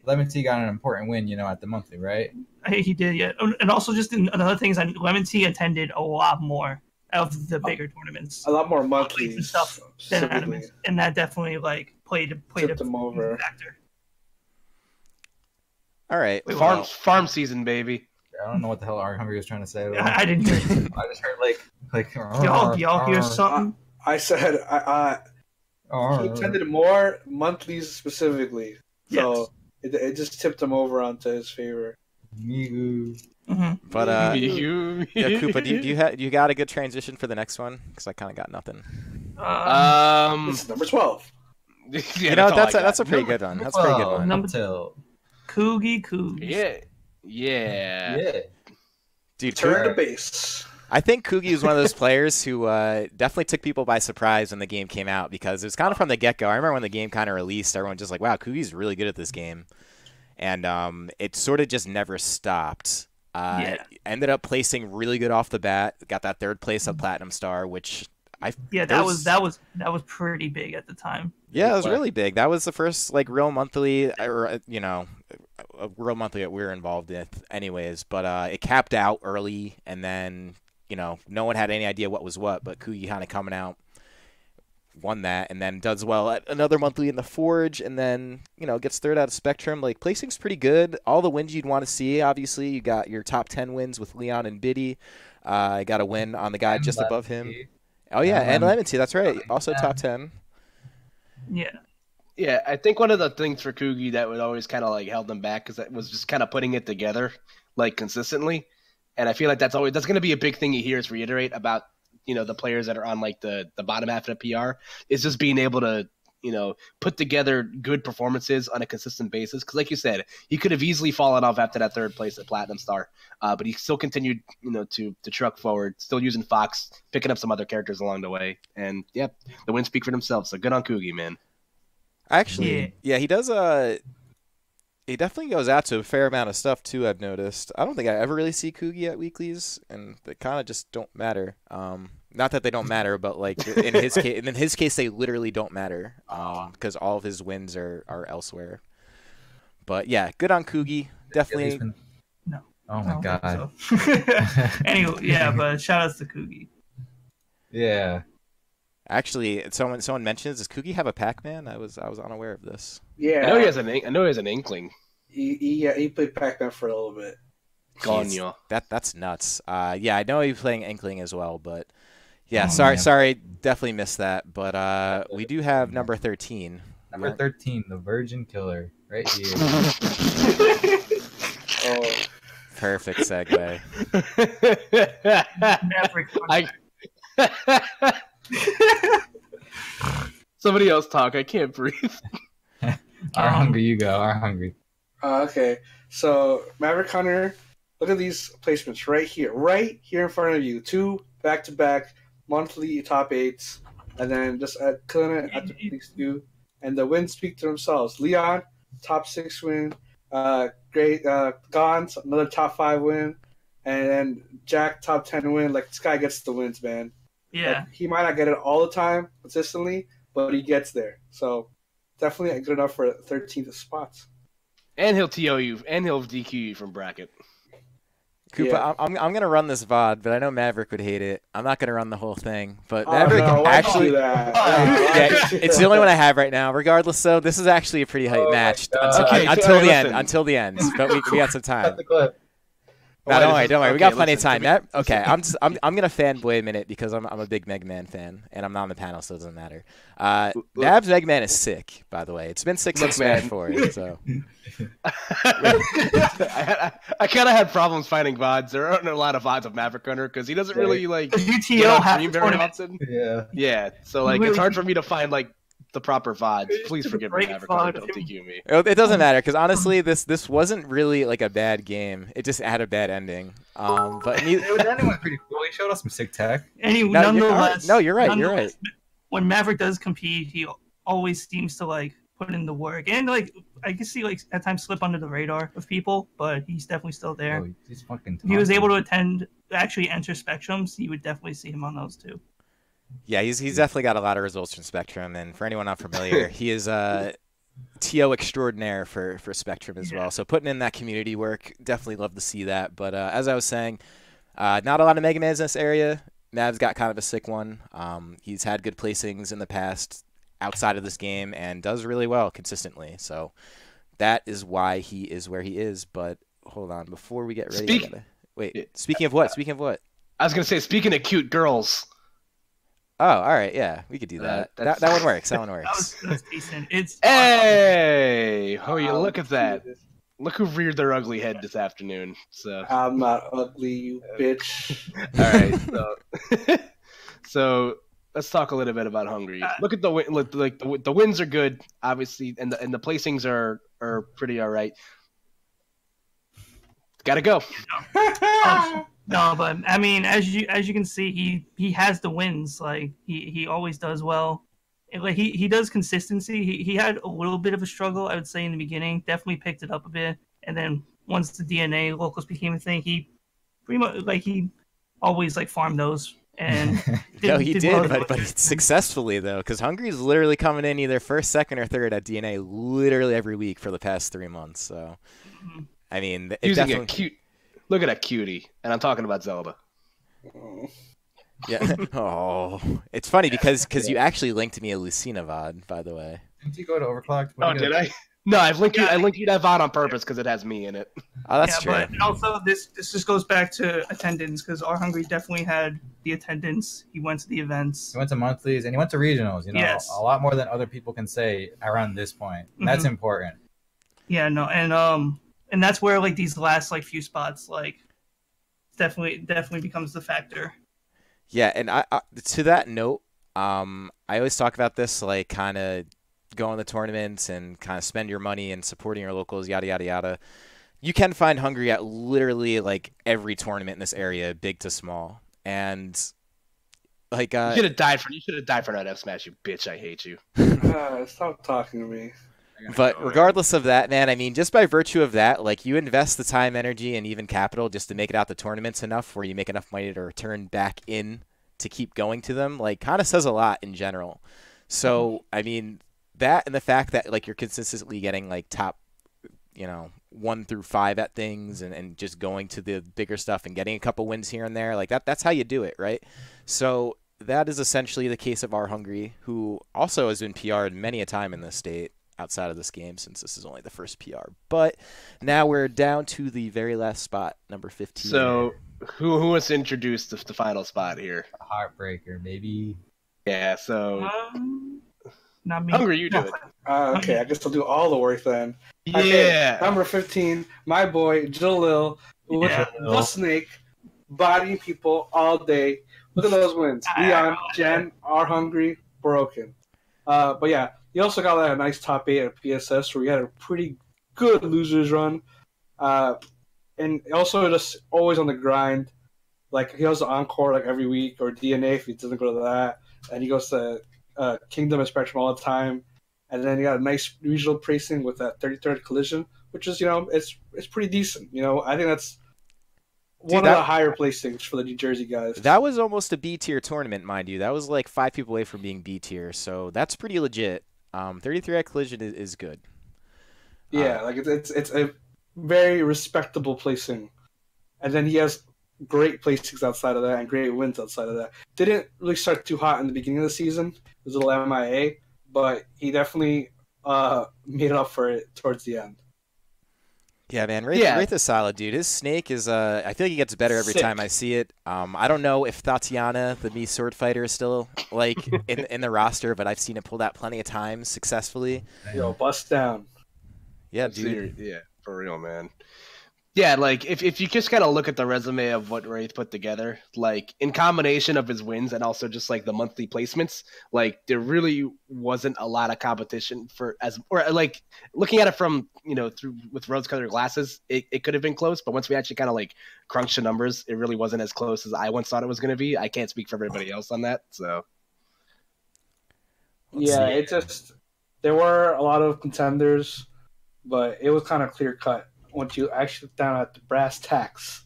Lemon Tea got an important win, at the monthly, right? He did, yeah. And also just another thing is Lemon Tea attended a lot more of the bigger tournaments. A lot more monthlies and stuff than Adamus. And that definitely like played a them over. factor. All right. Farm season, baby. I don't know what the hell Arhungry was trying to say. I didn't hear it. I just heard like y'all hear something? I said he attended more monthlies specifically, so it just tipped him over onto his favor. Mm-hmm. But yeah, Koopa, do you got a good transition for the next one? Because I kind of got nothing. This is number 12. Yeah, that's a pretty good one. That's a pretty good one. Number 2, Koogie. Yeah. Dude, Turn to base. I think Koogie is one of those players who definitely took people by surprise when the game came out, because it was kind of from the get-go. I remember when the game kind of released, everyone just like, wow, Koogie's really good at this game. And it sort of just never stopped. Ended up placing really good off the bat. Got that 3rd place at Platinum Star, which that was pretty big at the time. Yeah, it was really big. That was the first like real monthly, or a real monthly that we were involved in, anyways. But it capped out early, and then no one had any idea what was what. But Koogie kind of coming out, won that, and then does well at another monthly in the Forge, and then gets 3rd out of Spectrum. Like, placing's pretty good. All the wins you'd want to see. Obviously, you got your top 10 wins with Leon and Biddy. Got a win on the guy just above him. Oh yeah, and Lemon Tea. That's right. Also top 10. Yeah, I think one of the things for Koogie that would always kind of like held him back is that was just kind of putting it together like consistently, and I feel like that's going to be a big thing he hears reiterate about the players that are on like the bottom half of the PR is just being able to put together good performances on a consistent basis. Because like you said, he could have easily fallen off after that 3rd place at Platinum Star, but he still continued to truck forward, still using Fox, picking up some other characters along the way, and the wins speak for themselves. So good on Koogie, man. Actually, yeah, he does. He definitely goes out to a fair amount of stuff too. I've noticed. I don't think I ever really see Koogie at weeklies, and they kind of just don't matter. Not that they don't matter, but like in his case, they literally don't matter because all of his wins are elsewhere. But yeah, good on Koogie. Definitely. No. Oh my god. So. Anyway, but shout outs to Koogie. Yeah. Actually, someone mentions, does Koogie have a Pac-Man? I was unaware of this. Yeah, I know he has an inkling. He played Pac-Man for a little bit. Gonyo. That's nuts. Yeah, I know he's playing Inkling as well, but yeah, sorry, definitely missed that. But we do have number 13. Number 13, the Virgin Killer, right here. Perfect segue. Somebody else talk. I can't breathe. Arhungry, you go. Arhungry. Okay, so Maverick Hunter, look at these placements right here in front of you. 2 back-to-back monthly top 8s, and then just killing it at the next 2. And the wins speak to themselves. Leon, top 6 win. Great. Gons, another top 5 win. And then Jack, top 10 win. Like, this guy gets the wins, man. Yeah. Like, he might not get it all the time consistently, but he gets there. So definitely good enough for 13th spots. And he'll TO you, and he'll DQ you from bracket. Koopa, yeah. I'm gonna run this VOD, but I know Maverick would hate it. I'm not gonna run the whole thing, but Maverick actually, it's the only one I have right now. Regardless, though, this is actually a pretty hype match until the end. Until the end, but we got some time. No, don't worry. We got plenty of time. Okay, I'm gonna fanboy a minute because I'm a big Mega Man fan, and I'm not on the panel, so it doesn't matter. Nab's Mega Man is sick, by the way. It's been 6 since Smash 4, so. I kind of had problems finding VODs. There aren't a lot of VODs of Maverick Hunter because he doesn't really like UTL stream very often. Yeah. Yeah. So like it's hard for me to find like the proper VODs. Please forgive me, Great Maverick. VOD. Don't think you me. It doesn't matter because honestly, this wasn't really like a bad game. It just had a bad ending. But The ending was pretty cool. He showed us some sick tech. Nonetheless, you're right. You're right. When Maverick does compete, he always seems to like put in the work, and like I can see like at times slip under the radar of people, but he's definitely still there. Oh, he's fucking If he was able to actually enter Spectrums, you would definitely see him on those too. Yeah, he's definitely got a lot of results from Spectrum, and for anyone not familiar, he is TO extraordinaire for Spectrum as well. So putting in that community work, definitely love to see that. But as I was saying, not a lot of Mega Mans in this area. Mav's got kind of a sick one. He's had good placings in the past outside of this game and does really well consistently. So that is why he is where he is. But hold on, before we get ready, Speaking of what? Speaking of what? I was gonna say, speaking of cute girls. Oh, all right, yeah, we could do that. That one works. That one works. That was decent. It's hey, oh, you look at that. Look who reared their ugly head this afternoon. So I'm not ugly, you bitch. all right, so let's talk a little bit about Hungry. Look at the wins are good, obviously, and the placings are pretty all right. Gotta go. No, but I mean, as you can see, he has the wins. Like he always does well. And, like he does consistency. He had a little bit of a struggle, I would say, in the beginning. Definitely picked it up a bit, and then once the DNA locals became a thing, he pretty much he always farmed those. And no, he did, but successfully though, because Hungry's literally coming in either first, second, or third at DNA literally every week for the past 3 months. So, I mean, using a cute. Look at that cutie, and I'm talking about Zelda. Yeah. Oh, it's funny because you actually linked me a Lucina VOD, by the way. Didn't you go to Overclocked? Oh, did I? No, I linked you that VOD on purpose because it has me in it. Oh, that's true. But also this just goes back to attendance because Arhungry definitely had the attendance. He went to the events. He went to monthlies and he went to regionals. You know, yes. A lot more than other people can say around this point. And that's important. Yeah, no, and that's where these last few spots definitely becomes the factor. Yeah, and I to that note, I always talk about this kind of going to tournaments and kind of spend your money and supporting your locals, yada yada yada. You can find Hungry at literally every tournament in this area, big to small, and you should have died for that F smash, you bitch. I hate you. Stop talking to me. But regardless of that, man, I mean, just by virtue of that, you invest the time, energy, and even capital just to make it out the tournaments enough where you make enough money to return back in to keep going to them, kind of says a lot in general. So, I mean, that and the fact that, you're consistently getting, top, 1 through 5 at things and just going to the bigger stuff and getting a couple wins here and there, that's how you do it, right? So that is essentially the case of Arhungry, who also has been PR'd many a time in this state. Outside of this game, since this is only the first PR. But now we're down to the very last spot, number 15. So who was introduced to the final spot here? Heartbreaker, maybe. Yeah, so not me. Hungry, you do it. Okay, I guess I'll do all the work then. Yeah. Okay, number 15, my boy Jalil, who was the snake, bodying people all day. Look at those wins. Leon, Jen, Arhungry, broken. But yeah. He also got a nice top 8 at PSS where he had a pretty good losers run. And also just always on the grind. He has the encore every week or DNA if he doesn't go to that. And he goes to Kingdom and Spectrum all the time. And then he got a nice regional placing with that 33rd collision, which is, it's pretty decent. I think that's one of the higher placings for the New Jersey guys. That was almost a B tier tournament, mind you. That was 5 people away from being B tier. So that's pretty legit. 33 at collision is good. Yeah, it's a very respectable placing, and then he has great placings outside of that and great wins outside of that. Didn't really start too hot in the beginning of the season. It was a little MIA, but he definitely made up for it towards the end. Yeah, man, Wraith is solid, dude. His snake is, I feel like he gets better every time I see it. I don't know if Tatiana, the Mii sword fighter, is still, in the roster, but I've seen it pulled out plenty of times successfully. Yo, bust down. Yeah, dude. Yeah, for real, man. Yeah, like if you just kind of look at the resume of what Wraith put together, like in combination of his wins and also just like the monthly placements, like there really wasn't a lot of competition for or like looking at it from through with rose-colored glasses, it could have been close, but once we actually kind of like crunched the numbers, it really wasn't as close as I once thought it was going to be. I can't speak for everybody else on that, so it just there were a lot of contenders, but it was kind of clear cut. Once you actually look down at the brass tacks,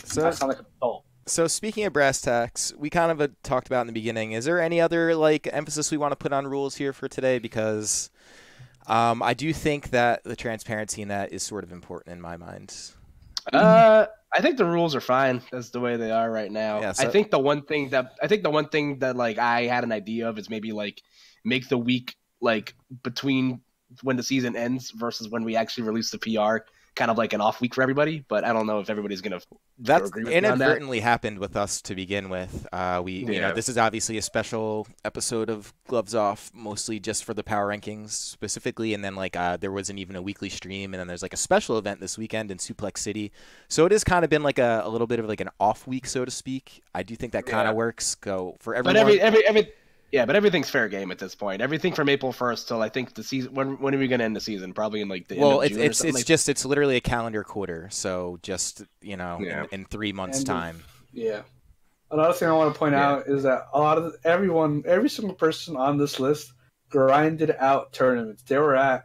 I sound like an adult. So speaking of brass tacks, we kind of talked about in the beginning. Is there any other like emphasis we want to put on rules here for today? Because I do think that the transparency in that is sort of important in my mind. I think the rules are fine as the way they are right now. Yeah, so... I think the one thing that like I had an idea of is maybe like make the week like between when the season ends versus when we actually release the PR kind of like an off week for everybody, but I don't know if everybody's gonna agree with inadvertently happened with us to begin with. This is obviously a special episode of Gloves Off, mostly just for the power rankings specifically, and then like there wasn't even a weekly stream, and then there's like a special event this weekend in Suplex City, so it has kind of been like a little bit of like an off week, so to speak. I do think that kind of works. Go for everyone. But everything's fair game at this point. Everything from April 1st till I think the season. When are we going to end the season? Probably in like the end of June it's literally a calendar quarter. So just in 3 months' time. Yeah. Another thing I want to point out is that every single person on this list grinded out tournaments. They were at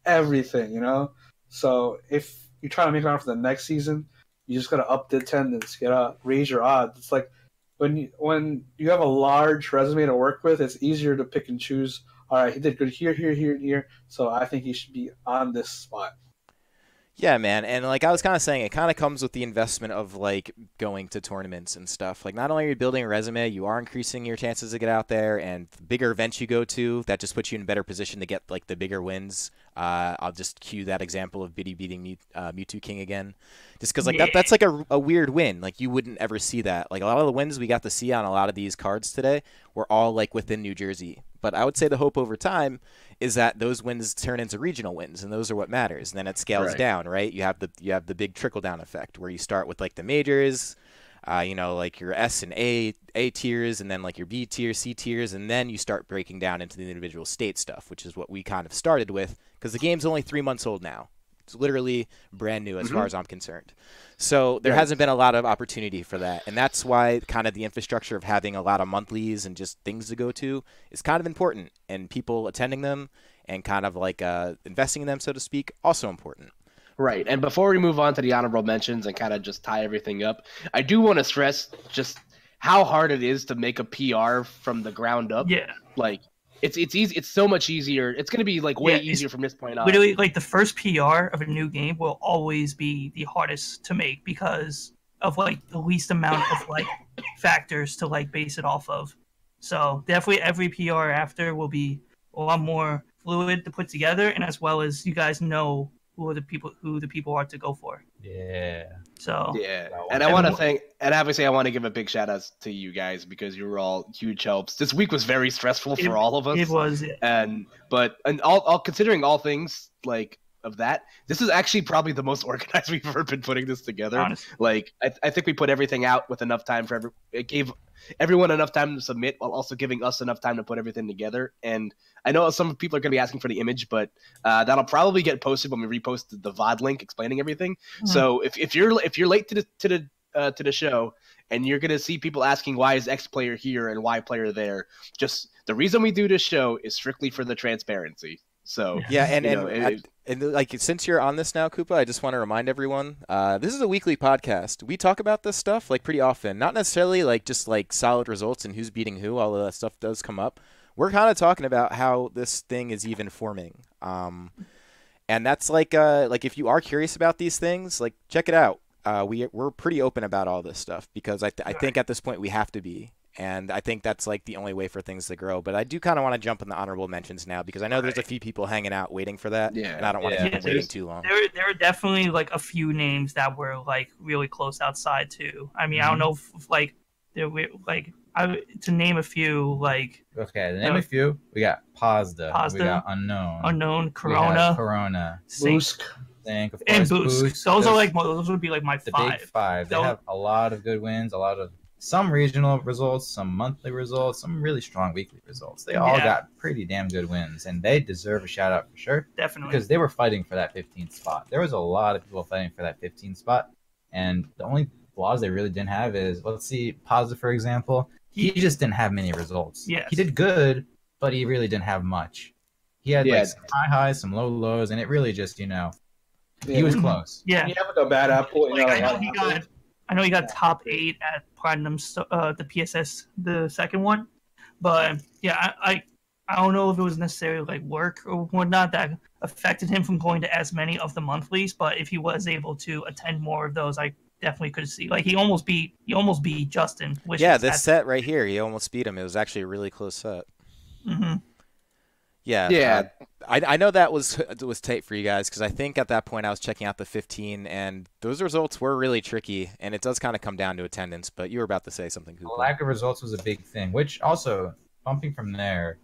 everything, So if you try to make it on for the next season, you just got to up the attendance, raise your odds. It's like. When you have a large resume to work with, it's easier to pick and choose. All right, he did good here, here, here, and here, so I think he should be on this spot. Yeah, man, and like I was kind of saying, it kind of comes with the investment of like going to tournaments and stuff. Like not only are you building a resume, you are increasing your chances to get out there, and the bigger events you go to, that just puts you in a better position to get like the bigger wins. I'll just cue that example of Biddy beating Mewtwo King again. Just because like that's like a weird win. Like you wouldn't ever see that. Like a lot of the wins we got to see on a lot of these cards today were all like within New Jersey. But I would say the hope over time is that those wins turn into regional wins, and those are what matters. And then it scales down, right? You have the big trickle down effect where you start with like the majors, like your S and A tiers, and then like your B tier, C tiers, and then you start breaking down into the individual state stuff, which is what we kind of started with because the game's only 3 months old now. It's literally brand new as far as I'm concerned. So there hasn't been a lot of opportunity for that. And that's why kind of the infrastructure of having a lot of monthlies and just things to go to is kind of important. And people attending them and kind of like investing in them, so to speak, also important. Right. And before we move on to the honorable mentions and kind of just tie everything up, I do want to stress just how hard it is to make a PR from the ground up. Yeah. Like, it's easy. It's so much easier. It's going to be like way easier from this point on. Literally, like the first PR of a new game will always be the hardest to make because of like the least amount of like factors to like base it off of. So definitely every PR after will be a lot more fluid to put together, and as well as you guys know who the people are to go for. Yeah. So and I want to thank, and obviously I want to give a big shout out to you guys because you were all huge helps. This week was very stressful for all of us. It was, but all considering all things like of that, this is actually probably the most organized we've ever been putting this together. Honestly. Like I think we put everything out with enough time for it gave everyone enough time to submit while also giving us enough time to put everything together. And I know some people are going to be asking for the image, but that'll probably get posted when we repost the VOD link explaining everything. Mm-hmm. So if you're late to the show and you're going to see people asking why is X player here and Y player there, just the reason we do this show is strictly for the transparency. So yeah, and like since you're on this now, Koopa, I just want to remind everyone, this is a weekly podcast. We talk about this stuff like pretty often, not necessarily like just like solid results and who's beating who. Although that stuff does come up. We're kind of talking about how this thing is even forming, and that's like if you are curious about these things, like check it out. We're pretty open about all this stuff because I think at this point we have to be. And I think that's like the only way for things to grow. But I do kind of want to jump in the honorable mentions now because I know there's a few people hanging out waiting for that. Yeah. And I don't want to keep them waiting too long. There are definitely like a few names that were like really close outside too. I mean, I don't know if like there were like to name a few like. Okay, to name a few, we got Pazda. We got Unknown. Corona. Corona. Boosk. think. Of And course, Boost. Those would be like my the five. big five. They have a lot of good wins, a lot of some regional results, some monthly results, some really strong weekly results. They all got pretty damn good wins, and they deserve a shout out for sure. Definitely. Because they were fighting for that 15th spot. There was a lot of people fighting for that 15th spot, and the only flaws they really didn't have is, let's see, Positive, for example. He just didn't have many results. Yes. He did good, but he really didn't have much. He had like some high highs, some low lows, and it really just, he was close. Yeah. You have like a bad apple. I know he got top 8 at Platinum, the PSS, the second one. But yeah, I don't know if it was necessarily like work or whatnot that affected him from going to as many of the monthlies. But if he was able to attend more of those, I definitely could see. Like he almost beat Justin. This set right here, he almost beat him. It was actually a really close set. Mm-hmm. Yeah. I know that was tight for you guys because I think at that point I was checking out the 15 and those results were really tricky and it does kind of come down to attendance. But you were about to say something, Koopa. The lack of results was a big thing, which also bumping from there.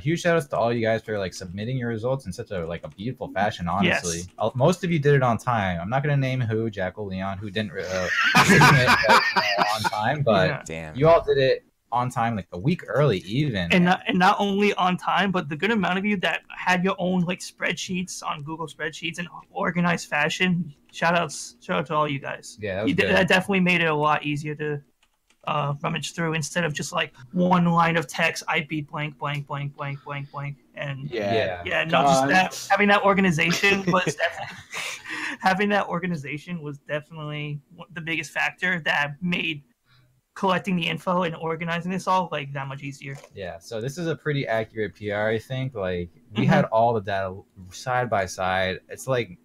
Huge shout outs to all you guys for like submitting your results in such a beautiful fashion. Honestly, most of you did it on time. I'm not gonna name who, Jackyl, Leon, who didn't submit on time, but damn, you all did it on time, like a week early even. And not only on time, but the good amount of you that had your own like spreadsheets on Google Spreadsheets in organized fashion. Shout out to all you guys. Yeah, that definitely made it a lot easier to rummage through instead of just like one line of text. I beat blank blank blank blank blank blank, and having that organization was definitely the biggest factor that made collecting the info and organizing this all like that much easier. Yeah, so this is a pretty accurate PR, I think. Like we had all the data side by side. It's like,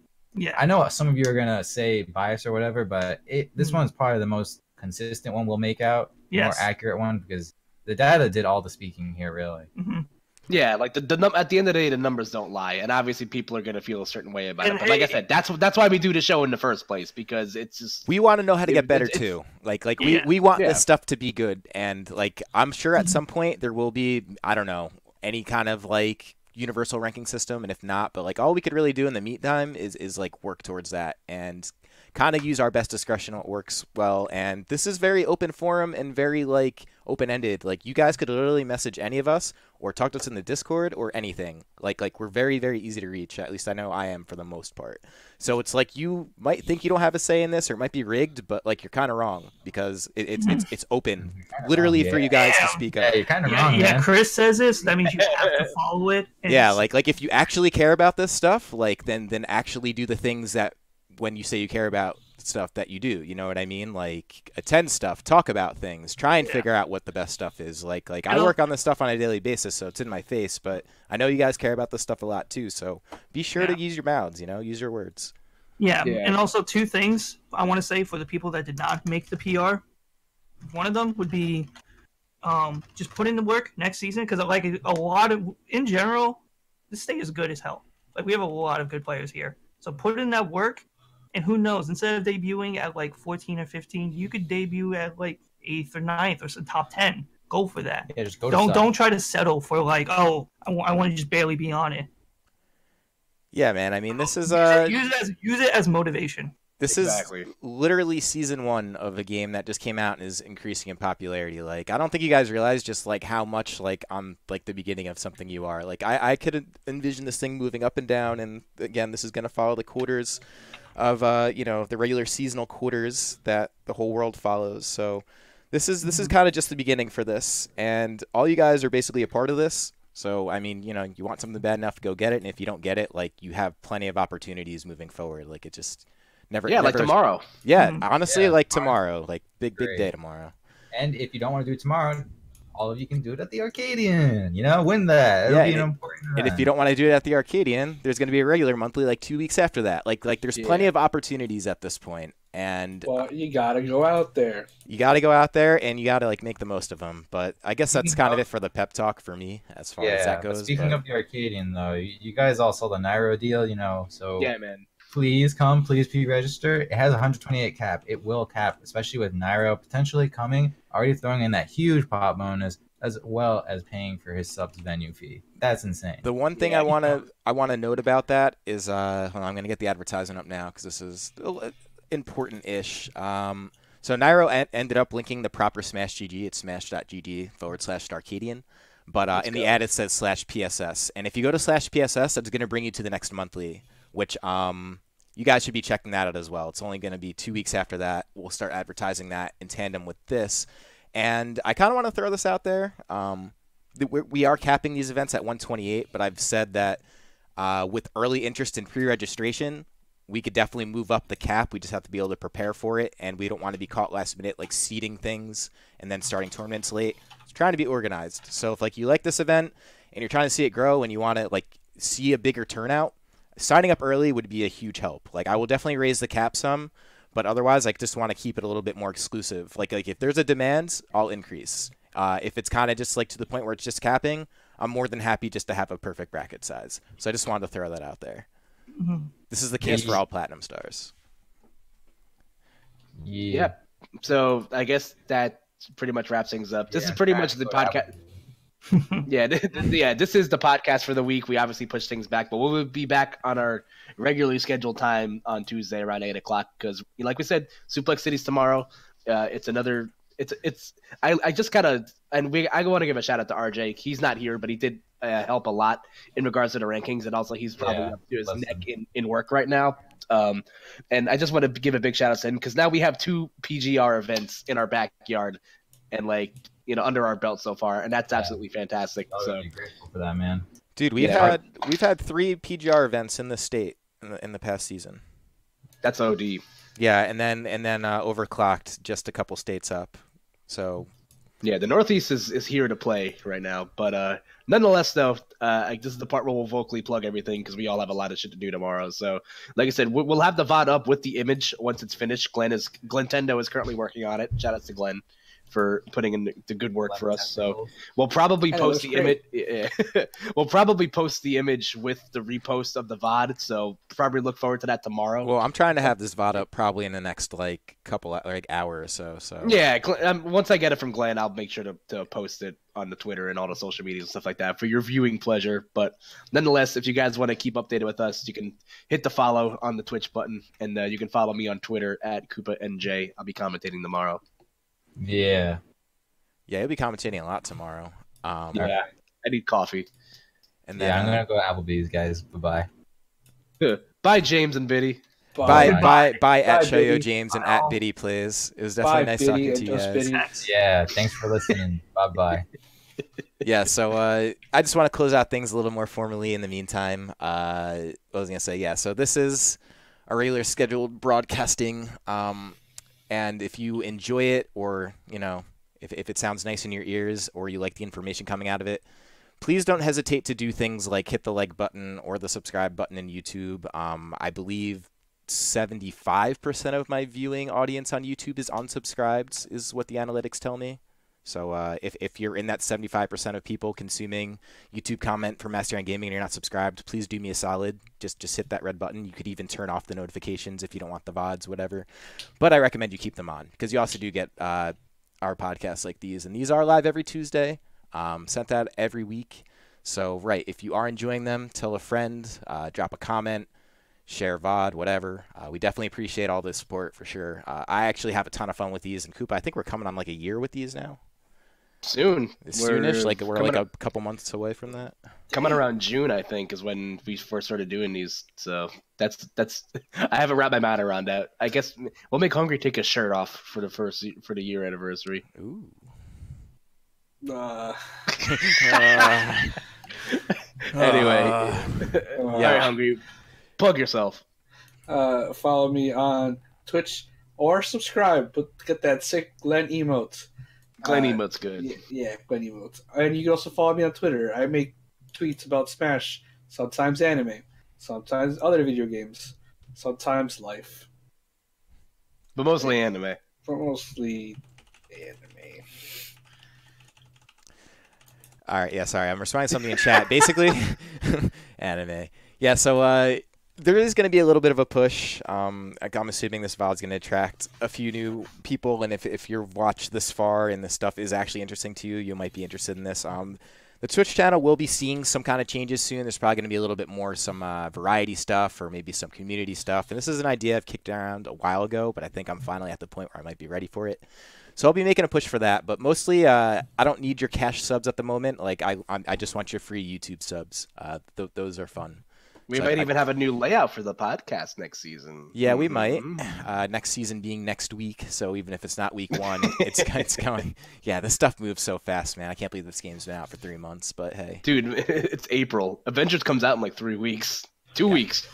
I know some of you are gonna say bias or whatever, but this one's probably the most consistent one we'll make out, more accurate one, because the data did all the speaking here, really. Mm-hmm. Yeah, like at the end of the day, the numbers don't lie, and obviously people are gonna feel a certain way about it. But like I said, that's why we do the show in the first place, because it's just we want to know how to get better too. We want this stuff to be good, and like I'm sure at some point there will be, I don't know, any kind of like universal ranking system, and if not, but like all we could really do in the meantime is like work towards that and kind of use our best discretion what works well. And this is very open forum and very like open-ended. Like you guys could literally message any of us or talk to us in the Discord or anything. Like we're very, very easy to reach. At least I know I am for the most part. So it's like you might think you don't have a say in this or it might be rigged, but like you're kind of wrong because it's open literally for you guys to speak up. Yeah, you're kind of wrong, man. Chris says this, that means you have to follow it. Yeah, like if you actually care about this stuff, like then actually do the things that when you say you care about stuff that you do, you know what I mean? Like attend stuff, talk about things, try and figure out what the best stuff is. Like I work on this stuff on a daily basis, so it's in my face, but I know you guys care about this stuff a lot too, so be sure to use your mouths, use your words. Yeah, and also two things I want to say for the people that did not make the PR. One of them would be just put in the work next season, because like a lot of, in general, this state is good as hell. Like we have a lot of good players here, so put in that work. And who knows, instead of debuting at like 14 or 15, you could debut at like 8th or 9th or top 10. Go for that. Yeah, just go. Don't try to settle for like, I want to just barely be on it. Yeah, man. I mean, this is use it as motivation. This is literally season 1 of a game that just came out and is increasing in popularity. Like, I don't think you guys realize just like how much like on like the beginning of something you are. Like, I could envision this thing moving up and down, and again, this is gonna follow the quarters of the regular seasonal quarters that the whole world follows. So this is kind of just the beginning for this, and all you guys are basically a part of this. So I mean, you want something bad enough, go get it, and if you don't get it, like you have plenty of opportunities moving forward. Like it just never like tomorrow. Yeah, honestly, like tomorrow, like big day tomorrow. And if you don't want to do it tomorrow, all of you can do it at the Arcadian. Win that. It'll be an important event. And if you don't want to do it at the Arcadian, there's going to be a regular monthly like 2 weeks after that. Like there's plenty of opportunities at this point. And you got to go out there. You got to go out there, and you got to like make the most of them. But I guess that's kind of it for the pep talk for me as far as that goes. Speaking of the Arcadian, though, you guys all saw the Nairo deal, so yeah, man. Please pre-register. It has 128 cap. It will cap, especially with Nairo potentially coming, already throwing in that huge pop bonus. as well as paying for his subs venue fee. That's insane. The one thing I wanna note about that is hold on, I'm gonna get the advertisement up now because this is important-ish. So Nairo ended up linking the proper Smash GG. It's smash.gg/Starcadian. But in the ad, it says /PSS. And if you go to /PSS, it's going to bring you to the next monthly, which you guys should be checking that out as well. It's only going to be 2 weeks after that. We'll start advertising that in tandem with this. And I kind of want to throw this out there. We are capping these events at 128, but I've said that with early interest in pre-registration, we could definitely move up the cap. We just have to be able to prepare for it, and we don't want to be caught last minute like seeding things and then starting tournaments late. It's trying to be organized. So if like you like this event and you're trying to see it grow and you want to like see a bigger turnout, signing up early would be a huge help. Like I will definitely raise the cap some, but otherwise I just want to keep it a little bit more exclusive. Like if there's a demand, I'll increase. If it's kind of just like to the point where it's just capping, I'm more than happy just to have a perfect bracket size. So I just wanted to throw that out there. Mm-hmm. This is the case for all Platinum stars. Yeah. So I guess that pretty much wraps things up. This is pretty much the podcast. This is the podcast for the week. We obviously pushed things back, but we'll be back on our regularly scheduled time on Tuesday around 8 o'clock because, like we said, Suplex City's tomorrow. It's another. I just gotta, and I want to give a shout out to RJ. He's not here, but he did help a lot in regards to the rankings, and also he's probably up to his neck in work right now. And I just want to give a big shout out to him because now we have 2 PGR events in our backyard, and under our belt so far, and that's absolutely fantastic. So Be grateful for that, man. Dude, we've had 3 PGR events in the state in the past season. That's OD. Yeah, and then overclocked just a couple states up. So yeah, the Northeast is here to play right now, but nonetheless, though, this is the part where we'll vocally plug everything because we all have a lot of shit to do tomorrow. So, like I said, we'll have the VOD up with the image once it's finished. Glentendo is currently working on it. Shout out to Glenn for putting in the good work for us. So we'll probably post the image. We'll probably post the image with the repost of the VOD. So probably look forward to that tomorrow. Well, I'm trying to have this VOD up probably in the next couple hour or so. So yeah, once I get it from Glenn, I'll make sure to post it on the Twitter and all the social media and stuff like that for your viewing pleasure. But nonetheless, if you guys want to keep updated with us, you can hit the follow on the Twitch button, and you can follow me on Twitter at KoopaNJ. I'll be commentating tomorrow. Yeah, you'll be commentating a lot tomorrow. I need coffee. And then, I'm gonna go to Applebee's, guys. Bye-bye. Bye, James and Biddy. Bye at Shoyo James and at Biddy, please. It was definitely nice talking to you guys. Yeah, thanks for listening. Bye-bye. Yeah, so I just want to close out things a little more formally in the meantime. What was I going to say? Yeah, so this is a regular scheduled broadcasting. And if you enjoy it, or if it sounds nice in your ears, or you like the information coming out of it, please don't hesitate to do things like hit the like button or the subscribe button in YouTube. I believe 75% of my viewing audience on YouTube is unsubscribed, is what the analytics tell me. So if you're in that 75% of people consuming YouTube comment for Master on Gaming and you're not subscribed, please do me a solid. Just hit that red button. You could even turn off the notifications if you don't want the VODs, whatever. But I recommend you keep them on because you also do get our podcasts like these. And these are live every Tuesday, sent out every week. So, right, if you are enjoying them, tell a friend, drop a comment, share VOD, whatever. We definitely appreciate all this support for sure. I actually have a ton of fun with these. And Koopa, I think we're coming on like a year with these now. Soonish, we're like a couple months away from that. Coming around June, I think, is when we first started doing these. So that's I haven't wrapped my mind around that. I guess we'll make Hungry take his shirt off for the year anniversary. Ooh. Anyway, all right, Hungry, plug yourself. Follow me on Twitch or subscribe. But get that sick Glenn emote. Glenn emote's good. Yeah, Glenn emote. And you can also follow me on Twitter. I make tweets about Smash, sometimes anime, sometimes other video games, sometimes life. But mostly anime. But mostly anime. All right, yeah, sorry. I'm responding to something in chat. Basically, anime. Yeah, so there is going to be a little bit of a push. I'm assuming this VOD is going to attract a few new people, and if you've watched this far and this stuff is actually interesting to you, you might be interested in this. The Twitch channel will be seeing some kind of changes soon. There's probably going to be a little bit more some variety stuff or maybe some community stuff. And this is an idea I've kicked around a while ago, but I think I'm finally at the point where I might be ready for it. So I'll be making a push for that. But mostly, I don't need your cash subs at the moment. Like I just want your free YouTube subs. Those are fun. We might even have a new layout for the podcast next season. Yeah, we might. Next season being next week, so even if it's not week 1, it's going. Yeah, this stuff moves so fast, man. I can't believe this game's been out for 3 months, but hey. Dude, it's April. Avengers comes out in like 3 weeks. 2 weeks.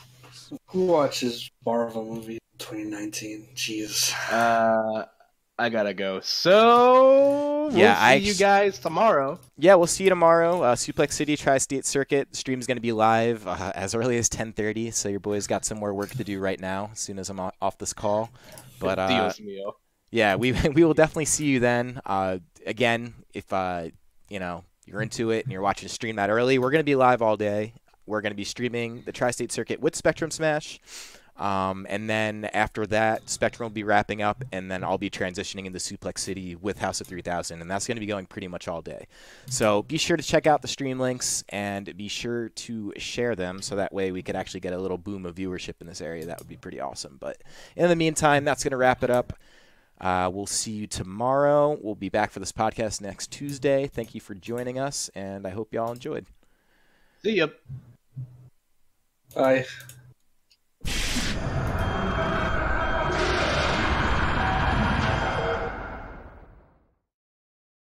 Who watches Marvel movies in 2019? Jeez. I gotta go. So we'll see you guys tomorrow. Yeah, we'll see you tomorrow. Suplex City Tri-State Circuit stream's going to be live as early as 10:30. So your boys got some more work to do right now. As soon as I'm off this call, but Dios mío. Yeah, we will definitely see you then. Again, if you're into it and you're watching a stream that early, we're going to be live all day. We're going to be streaming the Tri-State Circuit with Spectrum Smash. And then after that, Spectrum will be wrapping up, and then I'll be transitioning into Suplex City with House of 3000, and that's going to be going pretty much all day. So be sure to check out the stream links, and be sure to share them, so that way we could actually get a little boom of viewership in this area. That would be pretty awesome. But in the meantime, that's going to wrap it up. We'll see you tomorrow. We'll be back for this podcast next Tuesday. Thank you for joining us, and I hope you all enjoyed. See ya. Bye.